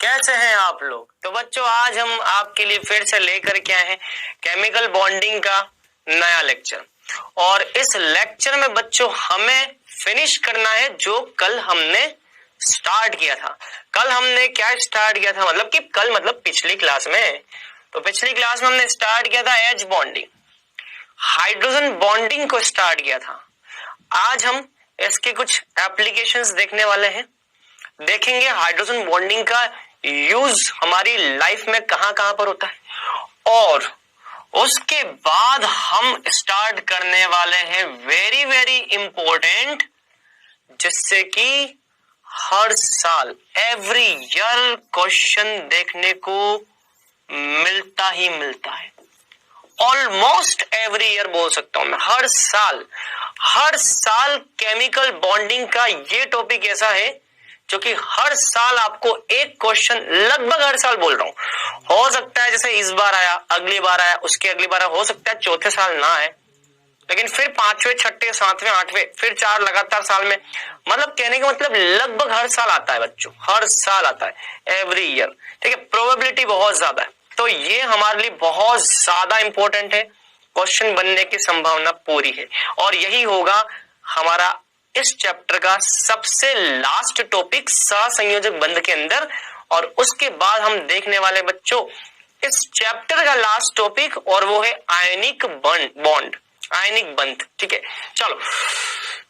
कैसे हैं आप लोग। तो बच्चों आज हम आपके लिए फिर से लेकर के आए हैं केमिकल बॉन्डिंग का नया लेक्चर। और इस लेक्चर में बच्चों हमें फिनिश करना है जो कल हमने स्टार्ट किया था। कल हमने क्या स्टार्ट किया था, मतलब कि कल मतलब पिछली क्लास में। तो पिछली क्लास में हमने स्टार्ट किया था एच बॉन्डिंग, हाइड्रोजन बॉन्डिंग को स्टार्ट किया था। आज हम इसके कुछ एप्लीकेशंस देखने वाले हैं, देखेंगे हाइड्रोजन बॉन्डिंग का यूज हमारी लाइफ में कहां कहां पर होता है। और उसके बाद हम स्टार्ट करने वाले हैं वेरी वेरी इंपॉर्टेंट, जिससे कि हर साल एवरी ईयर क्वेश्चन देखने को मिलता ही मिलता है। ऑलमोस्ट एवरी ईयर बोल सकता हूं मैं, हर साल केमिकल बॉन्डिंग का ये टॉपिक ऐसा है जो कि हर साल आपको एक क्वेश्चन, लगभग हर साल बोल रहा हूं, हो सकता है जैसे इस बार आया, अगली बार आया, उसके अगली बार आया, हो सकता है चौथे साल ना आए, लेकिन फिर पांचवें, छठे, सातवें, आठवें, फिर 4 लगातार साल में, मतलब कहने का मतलब लगभग हर साल आता है बच्चों, हर साल आता है एवरी ईयर। ठीक है, प्रोबेबिलिटी बहुत ज्यादा है, तो ये हमारे लिए बहुत ज्यादा इंपॉर्टेंट है, क्वेश्चन बनने की संभावना पूरी है। और यही होगा हमारा इस चैप्टर का सबसे लास्ट टॉपिक सहसंयोजक बंध के अंदर। और उसके बाद हम देखने वाले बच्चों इस चैप्टर का लास्ट टॉपिक, और वो है आयनिक बॉन्ड, आयनिक बंध। ठीक है, चलो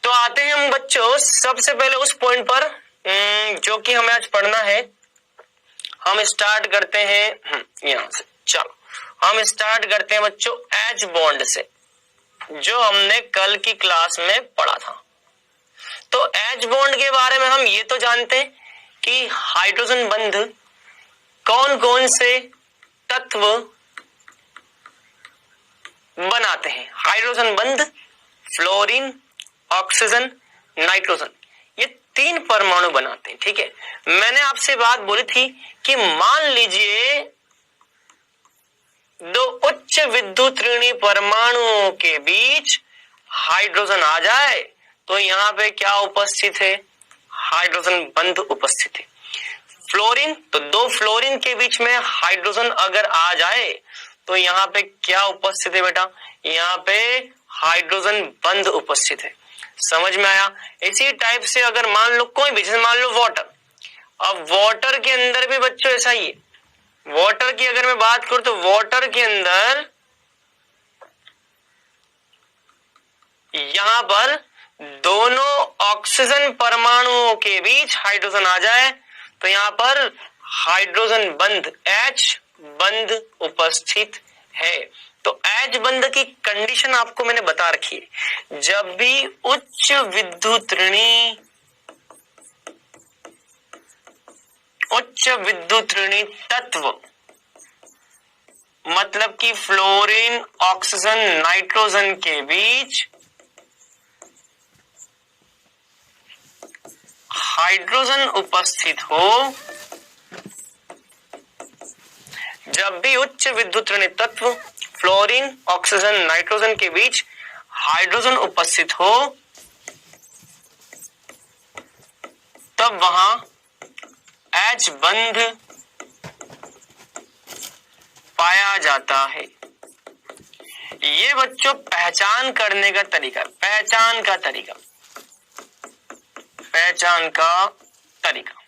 तो आते हैं हम बच्चों सबसे पहले उस पॉइंट पर जो कि हमें आज पढ़ना है। हम स्टार्ट करते हैं यहां से। चलो हम स्टार्ट करते हैं बच्चों एच बॉन्ड से, जो हमने कल की क्लास में पढ़ा था। तो एच बॉन्ड के बारे में हम ये तो जानते हैं कि हाइड्रोजन बंध कौन कौन से तत्व बनाते हैं। हाइड्रोजन बंध फ्लोरीन, ऑक्सीजन, नाइट्रोजन, ये 3 परमाणु बनाते हैं। ठीक है, मैंने आपसे बात बोली थी कि मान लीजिए 2 उच्च विद्युत ऋणी परमाणुओं के बीच हाइड्रोजन आ जाए तो यहां पे क्या उपस्थित है, हाइड्रोजन बंध उपस्थित है। फ्लोरीन, तो 2 फ्लोरीन के बीच में हाइड्रोजन अगर आ जाए तो यहाँ पे क्या उपस्थित है बेटा, यहाँ पे हाइड्रोजन बंध उपस्थित है। समझ में आया। इसी टाइप से अगर मान लो कोई भी, जैसे मान लो वाटर, अब वाटर के अंदर भी बच्चों ऐसा ही है। वाटर की अगर मैं बात करूं तो वाटर के अंदर यहां पर दोनों ऑक्सीजन परमाणुओं के बीच हाइड्रोजन आ जाए तो यहां पर हाइड्रोजन बंध H बंध उपस्थित है। तो H बंध की कंडीशन आपको मैंने बता रखी है, जब भी उच्च विद्युत ऋणी तत्व, मतलब कि फ्लोरीन, ऑक्सीजन, नाइट्रोजन के बीच हाइड्रोजन उपस्थित हो, जब भी उच्च विद्युत ऋणी तत्व फ्लोरीन, ऑक्सीजन, नाइट्रोजन के बीच हाइड्रोजन उपस्थित हो, तब वहां H बंध पाया जाता है। ये बच्चों पहचान करने का तरीका, पहचान का तरीका।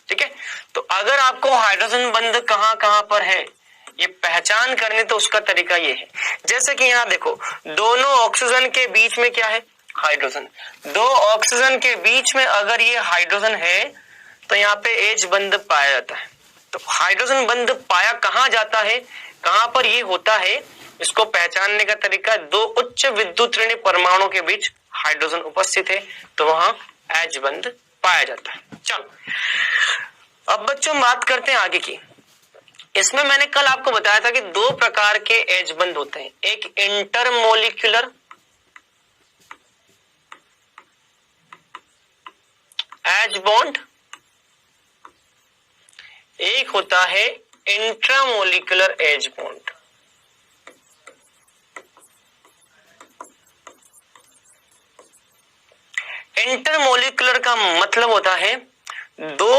ठीक है, तो अगर आपको हाइड्रोजन बंध कहां कहां पर है ये पहचान करने, तो उसका तरीका ये है, जैसे कि यहां देखो दोनों ऑक्सीजन के बीच में क्या है, हाइड्रोजन। 2 ऑक्सीजन के बीच में अगर ये हाइड्रोजन है तो यहाँ पे H बंध पाया जाता है। तो हाइड्रोजन बंध पाया कहां जाता है, कहां पर ये होता है, इसको पहचानने का तरीका, 2 उच्च विद्युत ऋणी परमाणु के बीच हाइड्रोजन उपस्थित है तो वहां H बंध पाया जाता है। चलो अब बच्चों बात करते हैं आगे की। इसमें मैंने कल आपको बताया था कि 2 प्रकार के H बंध होते हैं, एक इंटरमोलिक्यूलर H बॉन्ड, एक होता है इंट्रामोलिकुलर H बॉन्ड। इंटरमोलिकुलर का मतलब होता है 2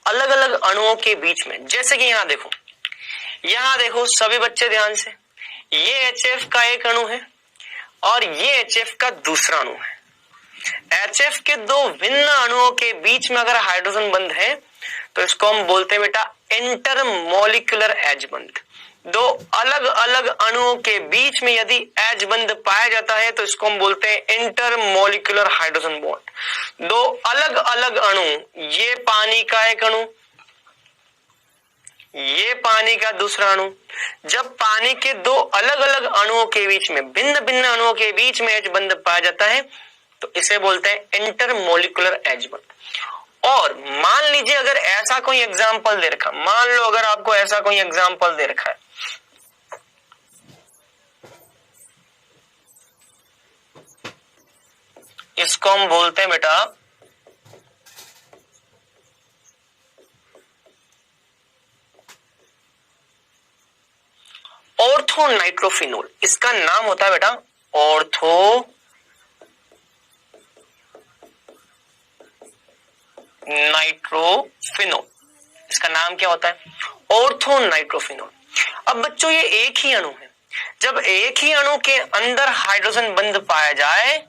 अलग अलग अणुओं के बीच में, जैसे कि यहां देखो सभी बच्चे ध्यान से, ये HF का एक अणु है और ये HF का दूसरा अणु है। HF के दो भिन्न अणुओं के बीच में अगर हाइड्रोजन बंध है तो इसको हम बोलते हैं बेटा इंटरमोलिकुलर एज बंध। दो अलग अलग अणुओं के बीच में यदि एज बंध पाया जाता है तो इसको हम बोलते हैं इंटरमोलिकुलर हाइड्रोजन बॉन्ड। दो अलग अलग अणु, ये पानी का एक अणु, ये पानी का दूसरा अणु, जब पानी के दो अलग अलग अणुओं के बीच में, भिन्न भिन्न अणुओं के बीच में एज बंध पाया जाता है तो इसे बोलते हैं इंटरमोलिकुलर एज बंध। और मान लीजिए अगर ऐसा कोई एग्जाम्पल दे रखा, मान लो अगर आपको ऐसा कोई एग्जाम्पल दे रखा है, इसको हम बोलते हैं बेटा ऑर्थो नाइट्रोफिनोल। इसका नाम होता है बेटा ऑर्थो नाइट्रोफिनोल। इसका नाम क्या होता है? Ortho nitrophenol. अब बच्चों ये एक ही अणु है, जब एक ही अणु के अंदर हाइड्रोजन बंध पाया जाए,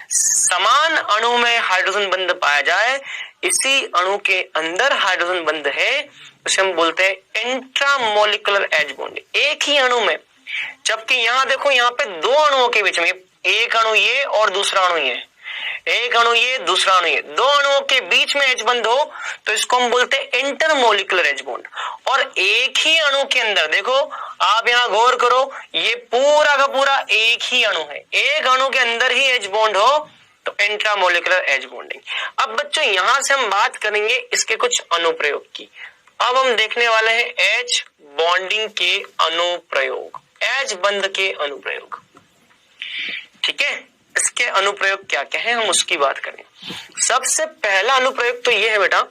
समान अणु में हाइड्रोजन बंध पाया जाए, इसी अणु के अंदर हाइड्रोजन बंध है, उसे हम बोलते हैं इंट्रामोलिकुलर एज बॉन्ड। एक ही अणु में, जबकि यहां देखो यहां पे दो अणुओं के बीच में, एक अणु ये और दूसरा अणु ये, एक अणु ये दूसरा अणु ये, दो अणुओं के बीच में एज बंध हो तो इसको हम बोलते हैं इंटरमोलिकुलर एज बॉन्ड। और एक ही अणु के अंदर देखो, आप यहां गौर करो, ये पूरा का पूरा एक ही अणु है, एक अणु के अंदर ही एज बॉन्ड हो तो इंट्रामोलिकुलर एज बॉन्डिंग। अब बच्चों यहां से हम बात करेंगे इसके कुछ अनुप्रयोग की। अब हम देखने वाले हैं एच बॉन्डिंग के अनुप्रयोग, एच बंध के अनुप्रयोग। ठीक है, इसके अनुप्रयोग क्या क्या है हम उसकी बात करें। सबसे पहला अनुप्रयोग तो यह है बेटा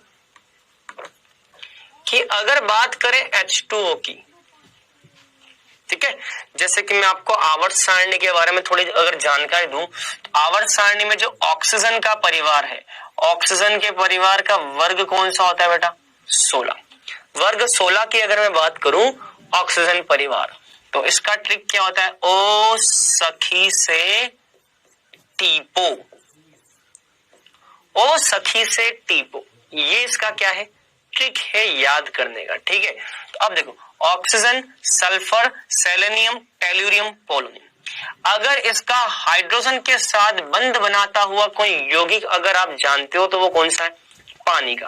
कि अगर बात करें H2O की, ठीक है, जैसे कि मैं आपको आवर्त सारणी के बारे में थोड़ी अगर जानकारी दूं तो आवर्त सारणी में जो ऑक्सीजन का परिवार है, ऑक्सीजन के परिवार का वर्ग कौन सा होता है बेटा? 16। वर्ग 16 की अगर मैं बात करूं ऑक्सीजन परिवार, तो इसका ट्रिक क्या होता है? ओ सखी से टीपो, ओ सखी से टीपो, ये इसका क्या है? ट्रिक है याद करने का। ठीक है, तो अब देखो oxygen, sulphur, selenium, tellurium, polonium, अगर इसका हाइड्रोजन के साथ बंध बनाता हुआ कोई यौगिक अगर आप जानते हो तो वो कौन सा है? पानी का।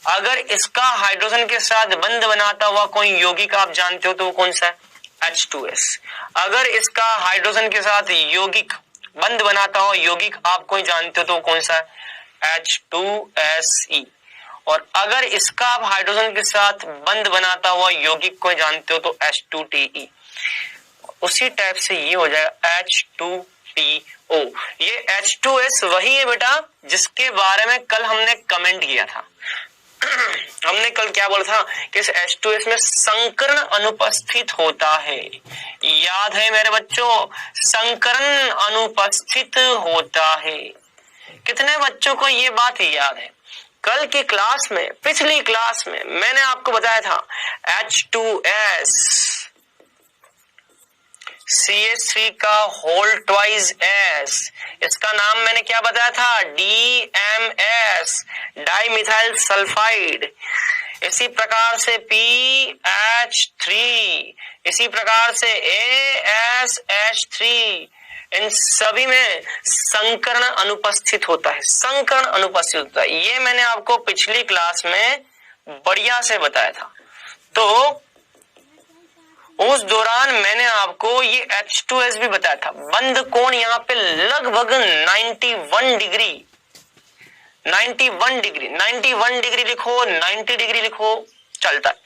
अगर इसका हाइड्रोजन के साथ बंध बनाता हुआ कोई यौगिक आप जानते हो तो वो कौन सा है? H2S। अगर इसका हाइड्रोजन के साथ यौगिक बंध बनाता हुआ यौगिक आप कोई जानते हो तो वो कौन सा है? H2SE। और अगर इसका आप हाइड्रोजन के साथ बंध बनाता हुआ यौगिक को जानते हो तो H2TE। उसी टाइप से ये हो जाएगा H2PO। ये H2S वही है बेटा जिसके बारे में कल हमने कमेंट किया था। हमने कल क्या बोला था कि इस H2S में संकरण अनुपस्थित होता है। याद है मेरे बच्चों, संकरण अनुपस्थित होता है। कितने बच्चों को ये बात याद है? कल की क्लास में, पिछली क्लास में मैंने आपको बताया था H2S CH3 का होल ट्वाइस S, इसका नाम मैंने क्या बताया था? DMS, dimethyl sulphide. इसी प्रकार से PH3, इसी प्रकार से ASH3, इन सभी में संकरण अनुपस्थित होता है, संकरण अनुपस्थित होता है। ये मैंने आपको पिछली क्लास में बढ़िया से बताया था। तो उस दौरान मैंने आपको ये H2S भी बताया था। बंध कोण यहाँ पे लगभग 91 डिग्री, 91 डिग्री, 91 डिग्री लिखो, 90 डिग्री लिखो, चलता है।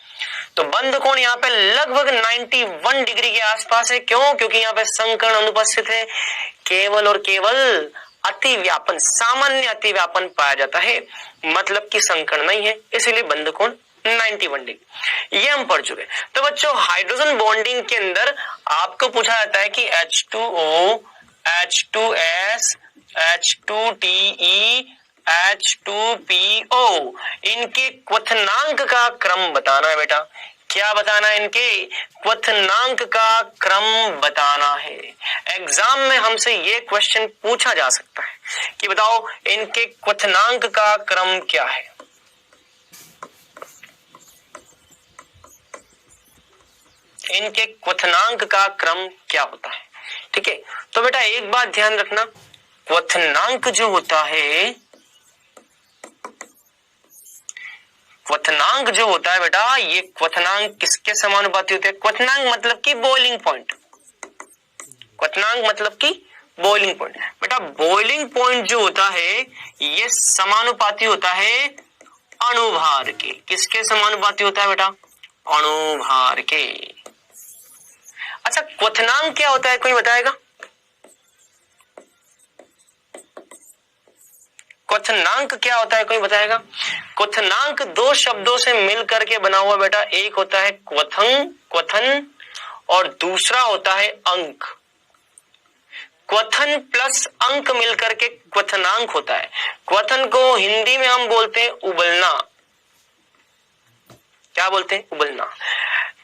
तो बंध कोण यहाँ पे लगभग 91 डिग्री के आसपास है। क्यों? क्योंकि यहाँ पे संकरण अनुपस्थित है। केवल और केवल अति व्यापन, सामान्य अति व्यापन पाया जाता है, मतलब कि संकरण नहीं है, इसलिए बंध कोण 91 डिग्री। ये हम पढ़ चुके। तो बच्चों हाइड्रोजन बॉन्डिंग के अंदर आपको पूछा जाता है कि H2O, H2S, H2TE, H2PO। इनके क्वथनांक का क्रम बताना है बेटा। क्या बताना है? इनके क्वथनांक का क्रम बताना है। एग्जाम में हमसे ये क्वेश्चन पूछा जा सकता है कि बताओ इनके क्वथनांक का क्रम क्या है। इनके क्वथनांक का क्रम क्या होता है? ठीक है, तो बेटा एक बात ध्यान रखना, क्वथनांक जो होता है, क्वथनांक जो होता है बेटा, ये क्वथनांक किसके समानुपाती होते हैं? क्वथनांक मतलब कि बॉइलिंग पॉइंट। क्वथनांक मतलब कि बॉइलिंग पॉइंट। बेटा बॉइलिंग पॉइंट जो होता है ये समानुपाती होता है अणुभार के। किसके समानुपाती होता है बेटा? अणुभार के। अच्छा क्वथनांक क्या होता है, कोई बताएगा? क्वथनांक क्या होता है, कोई बताएगा? क्वथनांक दो शब्दों से मिल करके बना हुआ बेटा, एक होता है क्वथन और दूसरा होता है अंक। क्वथन प्लस अंक मिलकर के क्वथनांक होता है। क्वथन को हिंदी में हम बोलते हैं उबलना। क्या बोलते हैं? उबलना।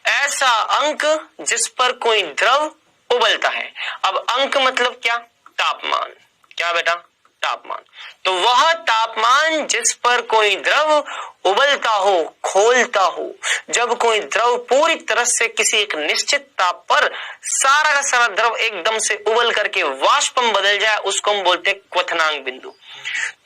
ऐसा अंक जिस पर कोई द्रव उबलता है। अब अंक मतलब क्या? तापमान। क्या बेटा? तापमान। तो वह तापमान जिस पर कोई द्रव उबलता हो, खोलता हो। जब कोई द्रव पूरी तरह से किसी एक निश्चित ताप पर सारा का सारा द्रव एकदम से उबल करके वाष्प में बदल जाए, उसको हम बोलते हैं क्वथनांक बिंदु।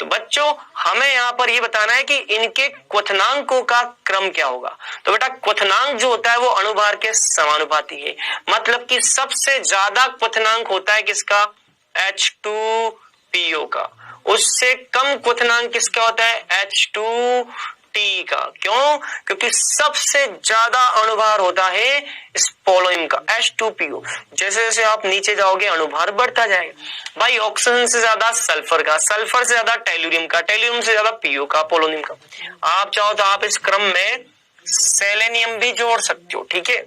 तो बच्चों हमें यहाँ पर ये बताना है कि इनके क्वथनांकों का क्रम क्या होगा। तो बेटा क्वथनांक जो होता है वो अणुभार के समानुपाती है। मतलब कि सबसे ज्यादा क्वथनांक होता है किसका? H2PO का। उससे कम क्वथनांक किसका होता है? H2T का। क्यों? क्योंकि सबसे ज्यादा अणुभार होता है इस पोलोनियम का, H2PO। जैसे जैसे आप नीचे जाओगे अणुभार बढ़ता जाएगा। भाई ऑक्सीजन से ज्यादा सल्फर का, सल्फर से ज्यादा टेल्यूरियम का, टेल्यूरियम से ज्यादा PO का, पोलोनियम का। आप चाहो तो आप इस क्रम में सेलेनियम भी जोड़ सकते हो। ठीक है,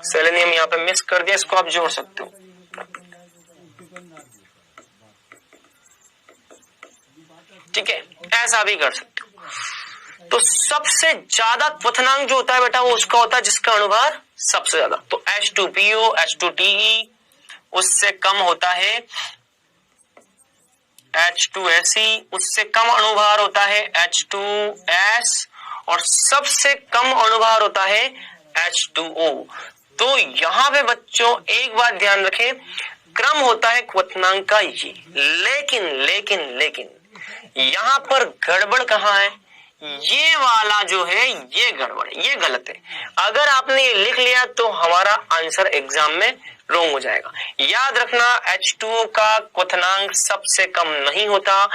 सेलेनियम यहाँ पे मिस कर दिया, इसको आप जोड़ सकते हो। ठीक है, ऐसा भी कर सकते हो। तो सबसे ज्यादा क्वथनांक जो होता है बेटा वो उसका होता है जिसका अणुभार सबसे ज्यादा। तो H2PO, H2TE। उससे कम होता है H2Se। उससे कम अणुभार होता है H2S। और सबसे कम अणुभार होता है H2O। तो यहाँ पे बच्चों एक बात ध्यान रखें, क्रम होता है क्वथनांक का ये। लेकिन लेकिन लेकिन यहाँ पर गड़बड़ कहाँ है? ये वाला जो है ये गड़बड़ है, ये गलत है। अगर आपने ये लिख लिया तो हमारा आंसर एग्जाम में रॉन्ग हो जाएगा। याद रखना H2O का क्वथनांक सबसे कम नहीं होता।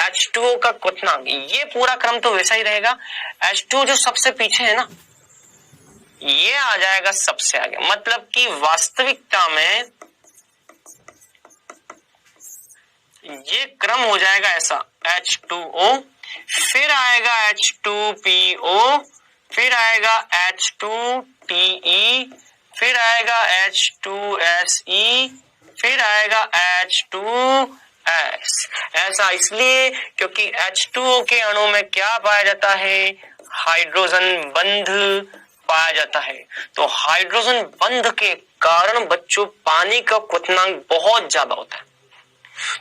H2O का क्वथनांक, ये पूरा क्रम तो वैसा ही रहेगा। H2O जो सबसे पीछे है ना, ये आ जाएगा सबसे आगे। मतलब कि वास्तविकता में ये क्रम हो जाएगा ऐसा, H2O, फिर आएगा H2PO, फिर आएगा H2TE, फिर आएगा H2SE, फिर आएगा H2S। ऐसा इसलिए क्योंकि H2O के अणु में क्या पाया जाता है? हाइड्रोजन बंध पाया जाता है। तो हाइड्रोजन बंध के कारण बच्चों पानी का क्वथनांक बहुत ज्यादा होता है।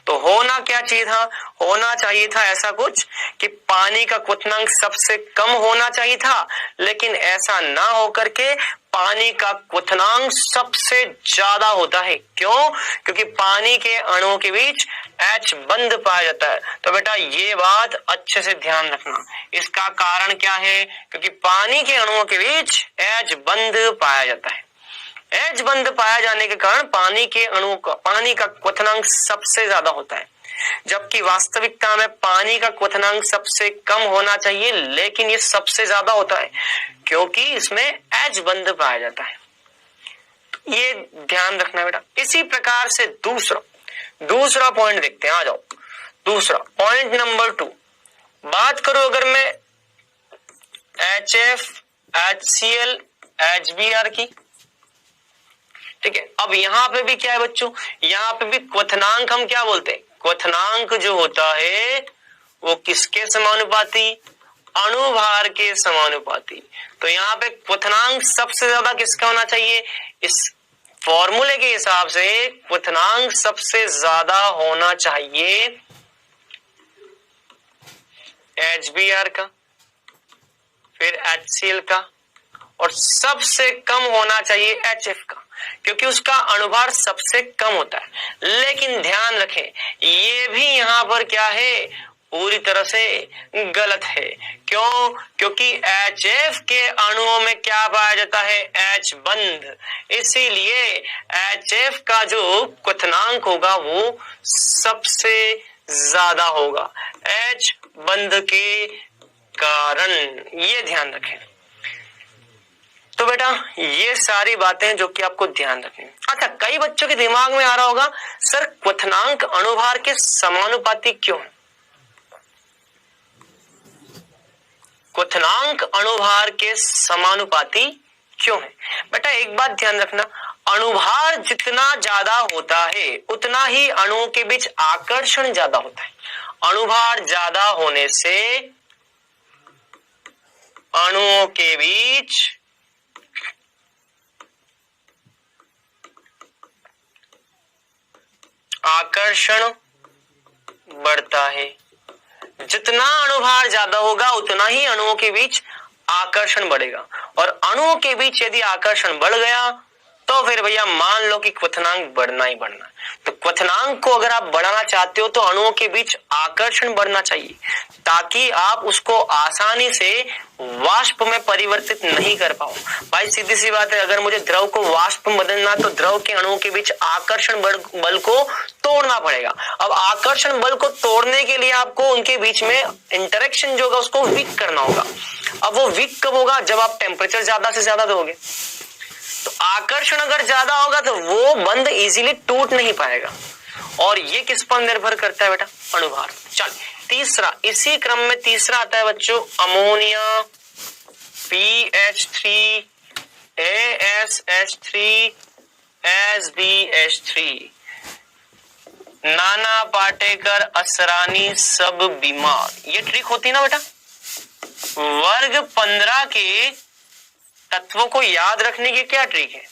तो होना क्या चाहिए था? होना चाहिए था ऐसा कुछ कि पानी का क्वथनांक सबसे कम होना चाहिए था, लेकिन ऐसा ना होकर के पानी का क्वथनांक सबसे ज्यादा होता है। क्यों? क्योंकि पानी के अणुओं के बीच H बंध पाया जाता है। तो बेटा ये बात अच्छे से ध्यान रखना। इसका कारण क्या है? क्योंकि पानी के अणुओं के बीच H बंध पाया जाता है। H बंध पाया जाने के कारण पानी के अणुओं का, पानी का क्वथनांक सबसे ज्यादा होता है। जबकि वास्तविकता में पानी का क्वथनांक सबसे कम होना चाहिए, लेकिन ये सबसे ज्यादा होता है क्योंकि इसमें H बंध पाया जाता है। तो ये ध्यान रखना बेटा। इसी प्रकार से दूसरा पॉइंट देखते हैं। आ जाओ, दूसरा पॉइंट नंबर 2। बात करो अगर मैं HF, HCl, HBr की। ठीक है, अब यहाँ पे भी क्या है बच्चों? यहाँ पे भी क्वथनांक हम क्या बोलते हैं? क्वथनांक जो होता है वो किसके समानुपाती? अणुभार के समानुपाती। तो यहाँ पे क्वथनांक सबसे ज्यादा किसका होना चाहिए? इस फॉर्मूले के हिसाब से क्वथनांक सबसे ज्यादा होना चाहिए HBr का, फिर HCl का, और सबसे कम होना चाहिए HF का, क्योंकि उसका अणुभार सबसे कम होता है। लेकिन ध्यान रखें, ये भी यहाँ पर क्या है? पूरी तरह से गलत है। क्यों? क्योंकि HF के अणुओं में क्या पाया जाता है? H बंध। इसीलिए HF का जो क्वथनांक होगा वो सबसे ज्यादा होगा H बंध के कारण। ये ध्यान रखें। तो बेटा ये सारी बातें जो कि आपको ध्यान रखनी। अच्छा, कई बच्चों के दिमाग में आ रहा होगा, सर क्वथनांक अणुभार के समानुपाती क्यों है? क्वथनांक अणुभार के समानुपाती क्यों है? बेटा एक बात ध्यान रखना, अणुभार जितना ज्यादा होता है उतना ही अणुओं के बीच आकर्षण ज्यादा होता है। अणुभार ज्यादा होने से अणुओं के बीच आकर्षण बढ़ता है। जितना अणुभार ज्यादा होगा उतना ही अणुओं के बीच आकर्षण बढ़ेगा, और अणुओं के बीच यदि आकर्षण बढ़ गया तो फिर भैया मान लो कि क्वथनांक बढ़ना ही बढ़ना है। तो क्वथनांक को अगर आप बढ़ाना चाहते हो तो अणुओं के बीच आकर्षण बढ़ना चाहिए, ताकि आप उसको आसानी से वाष्प में परिवर्तित नहीं कर पाओ। भाई सीधी सी बात है, अगर मुझे द्रव को वाष्प में बदलना तो द्रव के अणुओं के बीच आकर्षण बल को तोड़ना पड़ेगा। अब आकर्षण बल को तोड़ने के लिए आपको उनके बीच में इंटरेक्शन जो होगा उसको वीक करना होगा। अब वो वीक कब होगा? जब आप टेम्परेचर ज्यादा से ज्यादा दोगे। तो आकर्षण अगर ज्यादा होगा तो वो बंध इजीली टूट नहीं पाएगा, और ये किस पर निर्भर करता है बेटा? अणुभार। चल तीसरा, इसी क्रम में तीसरा आता है बच्चों ammonia PH3 ASH3 SBH3। Nana Patekar, Asrani, सब बीमार। ये ट्रिक होती ना बेटा, वर्ग 15 के तत्वों को याद रखने की क्या ट्रिक है?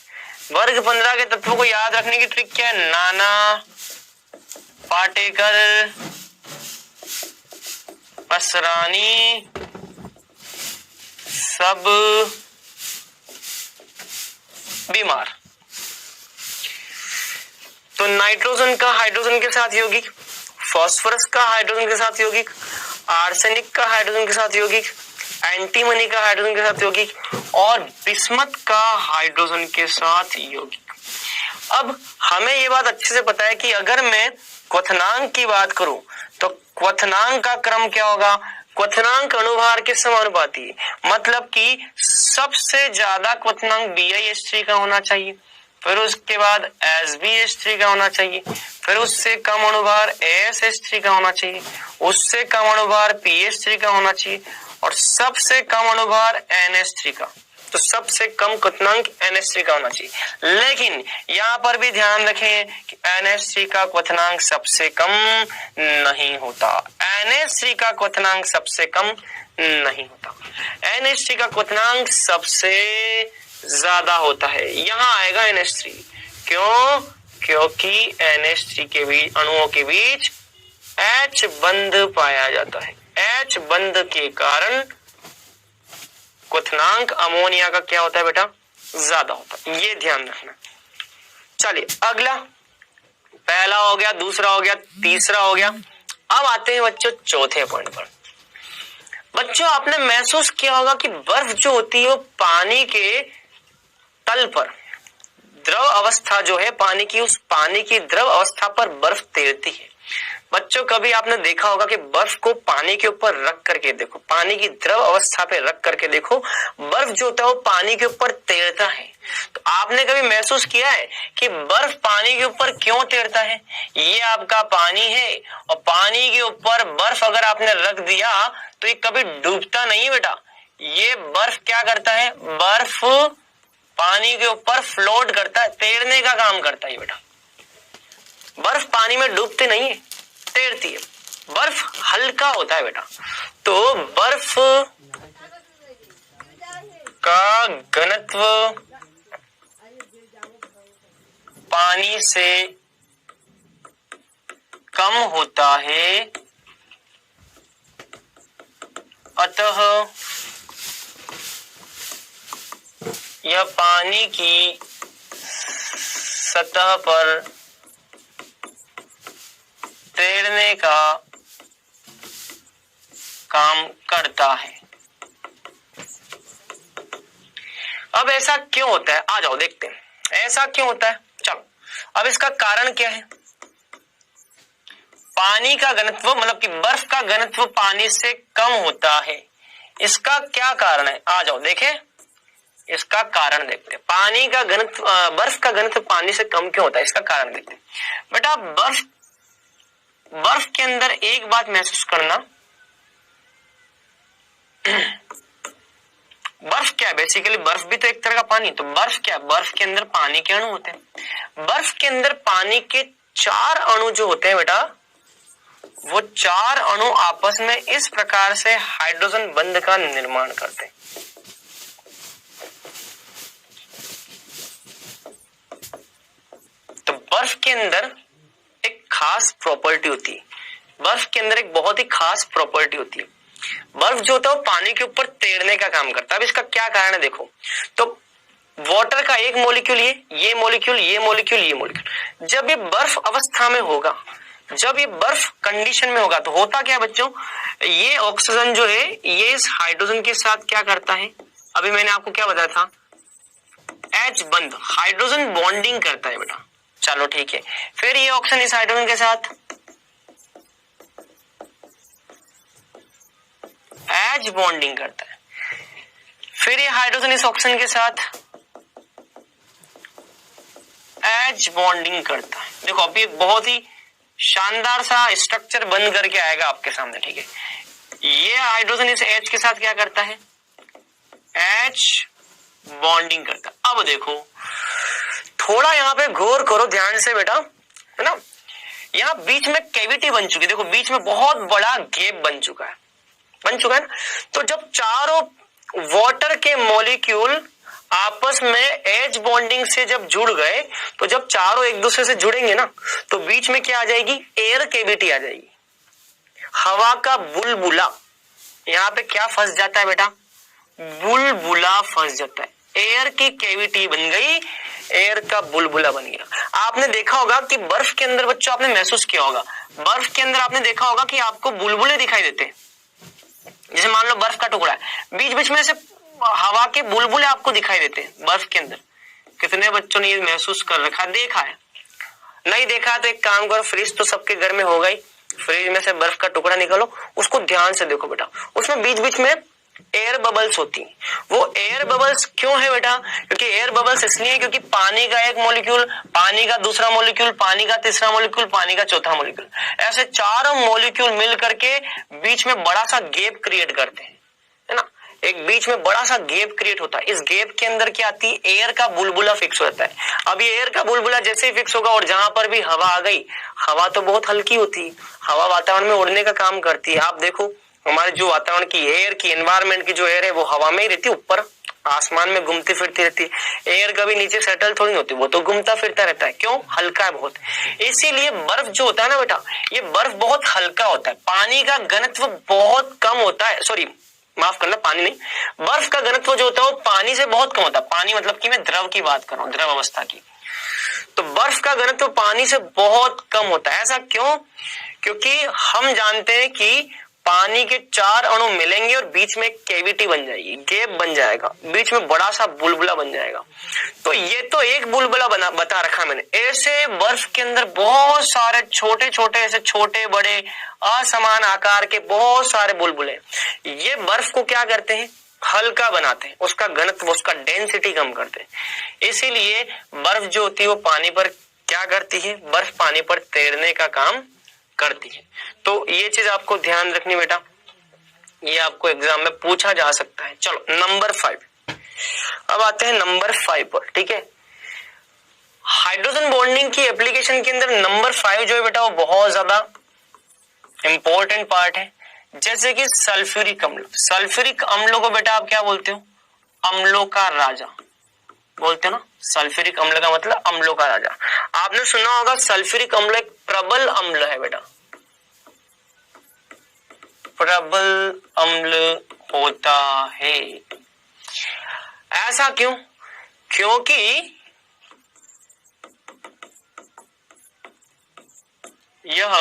वर्ग 15 के तत्वों को याद रखने की ट्रिक क्या है? नाना पाटेकर, असरानी, सब बीमार। तो नाइट्रोजन का हाइड्रोजन के साथ यौगिक, फास्फोरस का हाइड्रोजन के साथ यौगिक, आर्सेनिक का हाइड्रोजन के साथ यौगिक, एंटीमनी का हाइड्रोजन के साथ यौगिक, और बिस्मथ का हाइड्रोजन के साथ यौगिक। अब हमें ये बात अच्छे से पता है कि अगर मैं क्वथनांक की बात करूं तो क्वथनांक का क्रम क्या होगा? क्वथनांक अणुभार के समानुपाती, मतलब कि सबसे ज्यादा क्वथनांक BiH3 का होना चाहिए, फिर उसके बाद SbH3 का होना चाहिए, फिर उससे कम अणुभार ASH3 का होना चाहिए, उससे कम अणुभार PH3 का होना चाहिए, और सबसे कम अणुभार NH3 का। तो सबसे कम क्वथनांक NH3 का होना चाहिए। लेकिन यहाँ पर भी ध्यान रखें कि NH3 का क्वथनांक सबसे कम नहीं होता। NH3 का क्वथनांक सबसे कम नहीं होता। NH3 का क्वथनांक सबसे ज्यादा होता है। यहाँ आएगा NH3। क्यों? क्योंकि NH3 के बीच अणुओं के बीच H बंध पाया जाता है। H बंध के कारण क्वथनांक अमोनिया का क्या होता है बेटा? ज्यादा होता है। ये ध्यान रखना। चलिए अगला, पहला हो गया, दूसरा हो गया, तीसरा हो गया। अब आते हैं बच्चों चौथे पॉइंट पर। बच्चों आपने महसूस किया होगा कि बर्फ जो होती है वो पानी के तल पर द्रव अवस्था जो है पानी की, उस पानी की द्रव अवस्था पर बर्फ तैरती है। बच्चों कभी आपने देखा होगा कि बर्फ को पानी के ऊपर रख करके देखो, पानी की द्रव अवस्था पे रख करके देखो, बर्फ जो होता है वो पानी के ऊपर तैरता है। तो आपने कभी महसूस किया है कि बर्फ पानी के ऊपर क्यों तैरता है? ये आपका पानी है, और पानी के ऊपर बर्फ अगर आपने रख दिया तो ये कभी डूबता नहीं है बेटा। ये बर्फ क्या करता है? बर्फ पानी के ऊपर फ्लोट करता है, तैरने का काम करता है बेटा। बर्फ पानी में डूबती नहीं है, तैरती है। बर्फ हल्का होता है बेटा, तो बर्फ का घनत्व पानी से कम होता है, अतः यह पानी की सतह पर तैरने का काम करता है। अब ऐसा क्यों होता है, आ जाओ देखते हैं ऐसा क्यों होता है। चलो अब इसका कारण क्या है। पानी का घनत्व मतलब कि बर्फ का घनत्व पानी से कम होता है, इसका क्या कारण है, आ जाओ देखें इसका कारण देखते हैं। पानी का घनत्व बर्फ का घनत्व पानी से कम क्यों होता है, इसका कारण देखते हैं। बेटा बर्फ के अंदर एक बात महसूस करना, बर्फ क्या है, बेसिकली बर्फ भी तो एक तरह का पानी, तो बर्फ क्या है, बर्फ के अंदर पानी के अणु होते हैं। बर्फ के अंदर पानी के 4 अणु जो होते हैं बेटा, वो 4 अणु आपस में इस प्रकार से हाइड्रोजन बंध का निर्माण करते हैं। तो बर्फ के अंदर एक खास प्रॉपर्टी होती है, बर्फ के अंदर एक बहुत ही खास प्रॉपर्टी होती है। बर्फ जो होता है वो पानी के ऊपर तैरने का काम करता है। अब इसका क्या कारण है देखो, तो वाटर का एक मॉलिक्यूल ये मॉलिक्यूल, ये मॉलिक्यूल, ये मॉलिक्यूल, जब ये बर्फ अवस्था में होगा, जब ये बर्फ कंडीशन में होगा, तो होता क्या बच्चों, ये ऑक्सीजन जो है ये इस हाइड्रोजन के साथ क्या करता है, अभी मैंने आपको क्या बताया था, H बंध, हाइड्रोजन बॉन्डिंग करता है बेटा। चलो ठीक है, फिर ये ऑक्सीजन इस हाइड्रोजन के साथ H बॉन्डिंग करता है, फिर ये हाइड्रोजन इस ऑक्सीजन के साथ H बॉन्डिंग करता है। देखो अभी एक बहुत ही शानदार सा स्ट्रक्चर बन करके आएगा आपके सामने, ठीक है। ये हाइड्रोजन इस H के साथ क्या करता है, H बॉन्डिंग करता है। अब देखो थोड़ा यहाँ पे गौर करो ध्यान से बेटा, है ना, यहाँ बीच में कैविटी बन चुकी है, देखो बीच में बहुत बड़ा गैप बन चुका है ना। तो जब चारों वाटर के मॉलिक्यूल आपस में H बॉन्डिंग से जब जुड़ गए, तो जब चारों एक दूसरे से जुड़ेंगे ना, तो बीच में क्या आ जाएगी, एयर कैविटी आ जाएगी, हवा का बुलबुला। यहाँ पे क्या फंस जाता है बेटा, बुलबुला फंस जाता है, एयर की कैविटी बन गई, एयर का बुलबुला बन गया। आपने देखा होगा कि बर्फ के अंदर बच्चों, आपने महसूस किया होगा, बर्फ के अंदर आपने देखा होगा कि आपको बुलबुले दिखाई देते हैं। जैसे मान लो बर्फ का टुकड़ा है, बीच बीच में से हवा के बुलबुले आपको दिखाई देते हैं बर्फ के अंदर। कितने बच्चों ने ये महसूस कर रखा, देखा है, नहीं देखा तो एक काम करो, फ्रिज तो सबके घर में होगा ही, फ्रिज में से बर्फ का टुकड़ा निकालो, उसको ध्यान से देखो बेटा, उसमें बीच बीच में एयर बबल्स होती हैं। वो एयर बबल्स क्यों है बेटा, क्योंकि एयर बबल्स इसलिए क्योंकि पानी का एक मॉलिक्यूल, पानी का दूसरा मॉलिक्यूल, पानी का तीसरा मॉलिक्यूल, पानी का चौथा मॉलिक्यूल, ऐसे चारों मॉलिक्यूल मिल करके बीच में बड़ा सा गैप क्रिएट करते हैं, है ना, एक बीच में बड़ा सा गैप क्रिएट होता है। इस गैप के अंदर क्या आती है, एयर का बुलबुला फिक्स होता है। अब ये एयर का बुलबुला जैसे ही फिक्स होगा और जहां पर भी हवा आ गई, हवा तो बहुत हल्की होती है, हवा वातावरण में उड़ने का काम करती है। आप देखो हमारे जो वातावरण की एयर की एनवायरमेंट की जो एयर है वो हवा में ही रहती है, ऊपर आसमान में घूमती फिरती रहती है। एयर कभी नीचे सेटल थोड़ी होती, वो तो घूमता फिरता रहता है, क्यों, हल्का है बहुत। इसीलिए बर्फ जो होता है ना बेटा, ये बर्फ बहुत हल्का होता है, पानी का घनत्व बहुत कम होता है, सॉरी माफ करना, पानी नहीं, बर्फ का घनत्व जो होता है वो पानी से बहुत कम होता है। पानी मतलब कि मैं द्रव की बात कर रहा हूँ, द्रव अवस्था की। तो बर्फ का घनत्व पानी से बहुत कम होता है। ऐसा क्यों, क्योंकि हम जानते हैं कि पानी के 4 अणु मिलेंगे और बीच में एक कैविटी बन जाएगी, गैप बन जाएगा, बीच में बड़ा सा बुलबुला बन जाएगा। तो ये तो एक बुलबुला बता रखा मैंने, ऐसे बर्फ के अंदर बहुत सारे छोटे छोटे, ऐसे छोटे बड़े असमान आकार के बहुत सारे बुलबुले, ये बर्फ को क्या करते हैं, हल्का बनाते हैं, उसका घनत्व, उसका डेंसिटी कम करते हैं। इसीलिए बर्फ जो होती है वो पानी पर क्या करती है, बर्फ पानी पर तैरने का काम करती है। तो ये चीज आपको ध्यान रखनी बेटा, ये आपको एग्जाम में पूछा जा सकता है। चलो नंबर 5, अब आते हैं नंबर 5 पर, ठीक है। हाइड्रोजन बॉन्डिंग की एप्लीकेशन के अंदर नंबर 5 जो है बेटा वो बहुत ज्यादा इंपॉर्टेंट पार्ट है। जैसे कि सल्फ्यूरिक अम्ल, सल्फ्यूरिक अम्लों को बेटा आप क्या बोलते हो? अम्लों का राजा बोलते हो ना। सल्फ्यूरिक अम्ल का मतलब अम्लों का राजा। आपने सुना होगा सल्फ्यूरिक अम्ल एक प्रबल अम्ल है बेटा, प्रबल अम्ल होता है। ऐसा क्यों? क्योंकि यह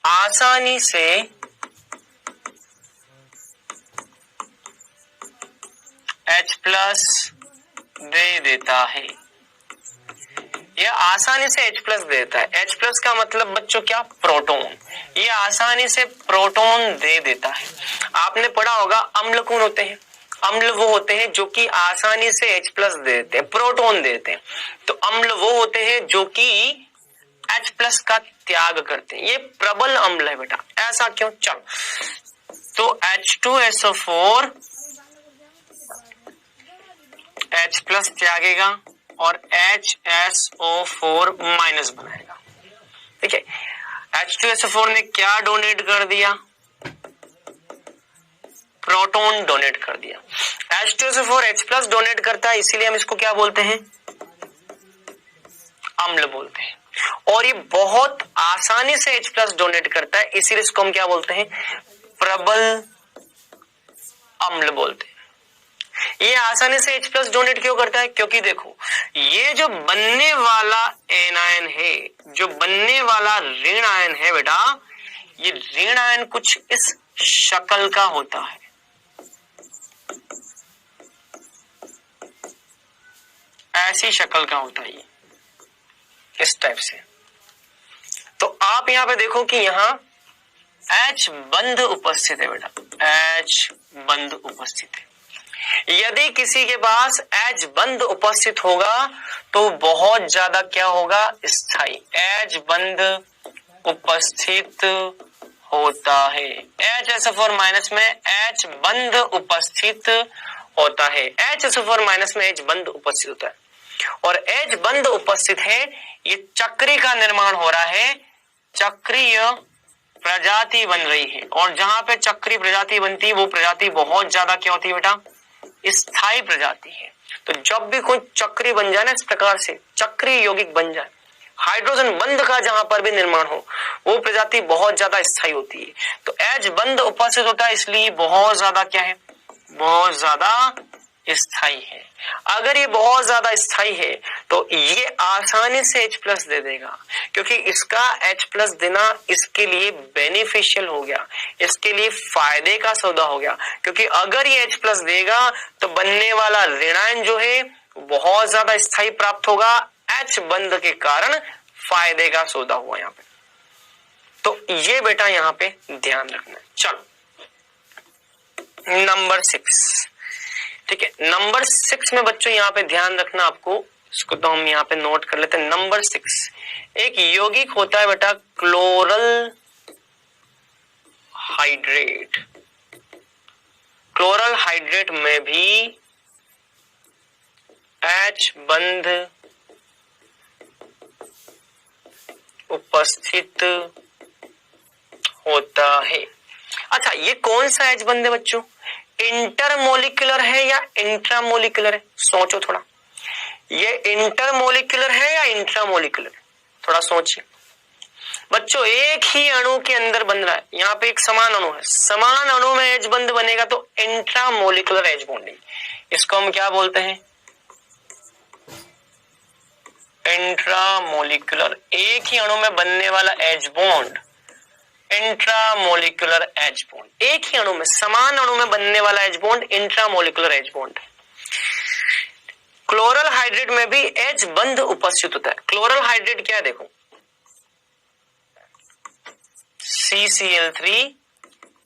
आसानी से H+ दे देता है। यह आसानी से H+ देता है। H+ का मतलब बच्चों क्या? प्रोटॉन। ये आसानी से प्रोटॉन दे देता है। आपने पढ़ा होगा अम्ल कौन होते हैं? अम्ल वो होते हैं जो कि आसानी से H+ देते हैं, प्रोटॉन देते हैं। तो अम्ल वो होते हैं जो कि H+ का त्याग करते हैं। ये प्रबल अम्ल है बेटा। ऐसा क्यों? चलो, तो H2SO4 H+ त्यागेगा और HSO4 माइनस बनाएगा। ठीक है, H2SO4 ने क्या डोनेट कर दिया? प्रोटॉन डोनेट कर दिया। H2SO4 H+ डोनेट करता है, इसीलिए हम इसको क्या बोलते हैं? अम्ल बोलते हैं। और ये बहुत आसानी से H+ डोनेट करता है, इसीलिए इसको हम क्या बोलते हैं? प्रबल अम्ल बोलते हैं। ये आसानी से H+ डोनेट क्यों करता है? क्योंकि देखो, ये जो बनने वाला एनायन है, जो बनने वाला ऋण आयन है बेटा, ये ऋण आयन कुछ इस शक्ल का होता है। ऐसी शक्ल का होता है ये, इस टाइप से। तो आप यहां पे देखो कि यहां H बंध उपस्थित है बेटा, H बंध उपस्थित है। यदि किसी के पास H बंध उपस्थित होगा तो बहुत ज्यादा क्या होगा? स्थायी। H बंध उपस्थित होता है। HSO4 माइनस में H बंध उपस्थित होता है। HSO4 माइनस में H बंध उपस्थित होता है और H बंध उपस्थित है। ये चक्री का निर्माण हो रहा है, चक्रीय प्रजाति बन रही है। और जहां पे चक्री प्रजाति बनती है वो प्रजाति बहुत ज्यादा क्या होती है बेटा? स्थायी प्रजाति है। तो जब भी कोई चक्री बन जाए ना, इस प्रकार से चक्री यौगिक बन जाए, हाइड्रोजन बंध का जहां पर भी निर्माण हो, वो प्रजाति बहुत ज्यादा स्थायी होती है। तो H बंध उपस्थित होता है, इसलिए बहुत ज्यादा क्या है? बहुत ज्यादा स्थायी है। अगर ये बहुत ज्यादा स्थायी है तो ये आसानी से H+ दे देगा, क्योंकि इसका H+ देना इसके लिए बेनिफिशियल हो गया, इसके लिए फायदे का सौदा हो गया। क्योंकि अगर ये H+ देगा तो बनने वाला ऋणायन जो है बहुत ज्यादा स्थायी प्राप्त होगा। H बंध के कारण फायदे का सौदा हुआ यहाँ पे। तो ये बेटा यहाँ पे ध्यान रखना। चलो नंबर 6। ठीक है, नंबर 6 में बच्चों यहाँ पे ध्यान रखना आपको, इसको तो हम यहाँ पे नोट कर लेते हैं। नंबर 6 एक यौगिक होता है बेटा, क्लोरल हाइड्रेट। क्लोरल हाइड्रेट में भी H बंध उपस्थित होता है। अच्छा, ये कौन सा H बंध है बच्चों? इंटरमोलिकुलर है या इंट्रामोलिकुलर है? सोचो थोड़ा, ये इंटरमोलिकुलर है या इंट्रामोलिकुलर है? थोड़ा सोचिए बच्चों। एक ही अणु के अंदर बन रहा है, यहाँ पे एक समान अणु है, समान अणु में H बंध बनेगा तो इंट्रामोलिकुलर H बॉन्डिंग। इसको हम क्या बोलते हैं? इंट्रामोलिकुलर। एक ही अणु में बनने वाला H bond intramolecular H bond. एक ही अणु में, समान अणु में बनने वाला H bond intramolecular H bond है। क्लोरल हाइड्रेट में भी H बंध उपस्थित होता है। क्लोरल हाइड्रेट क्या है? देखो, CCl3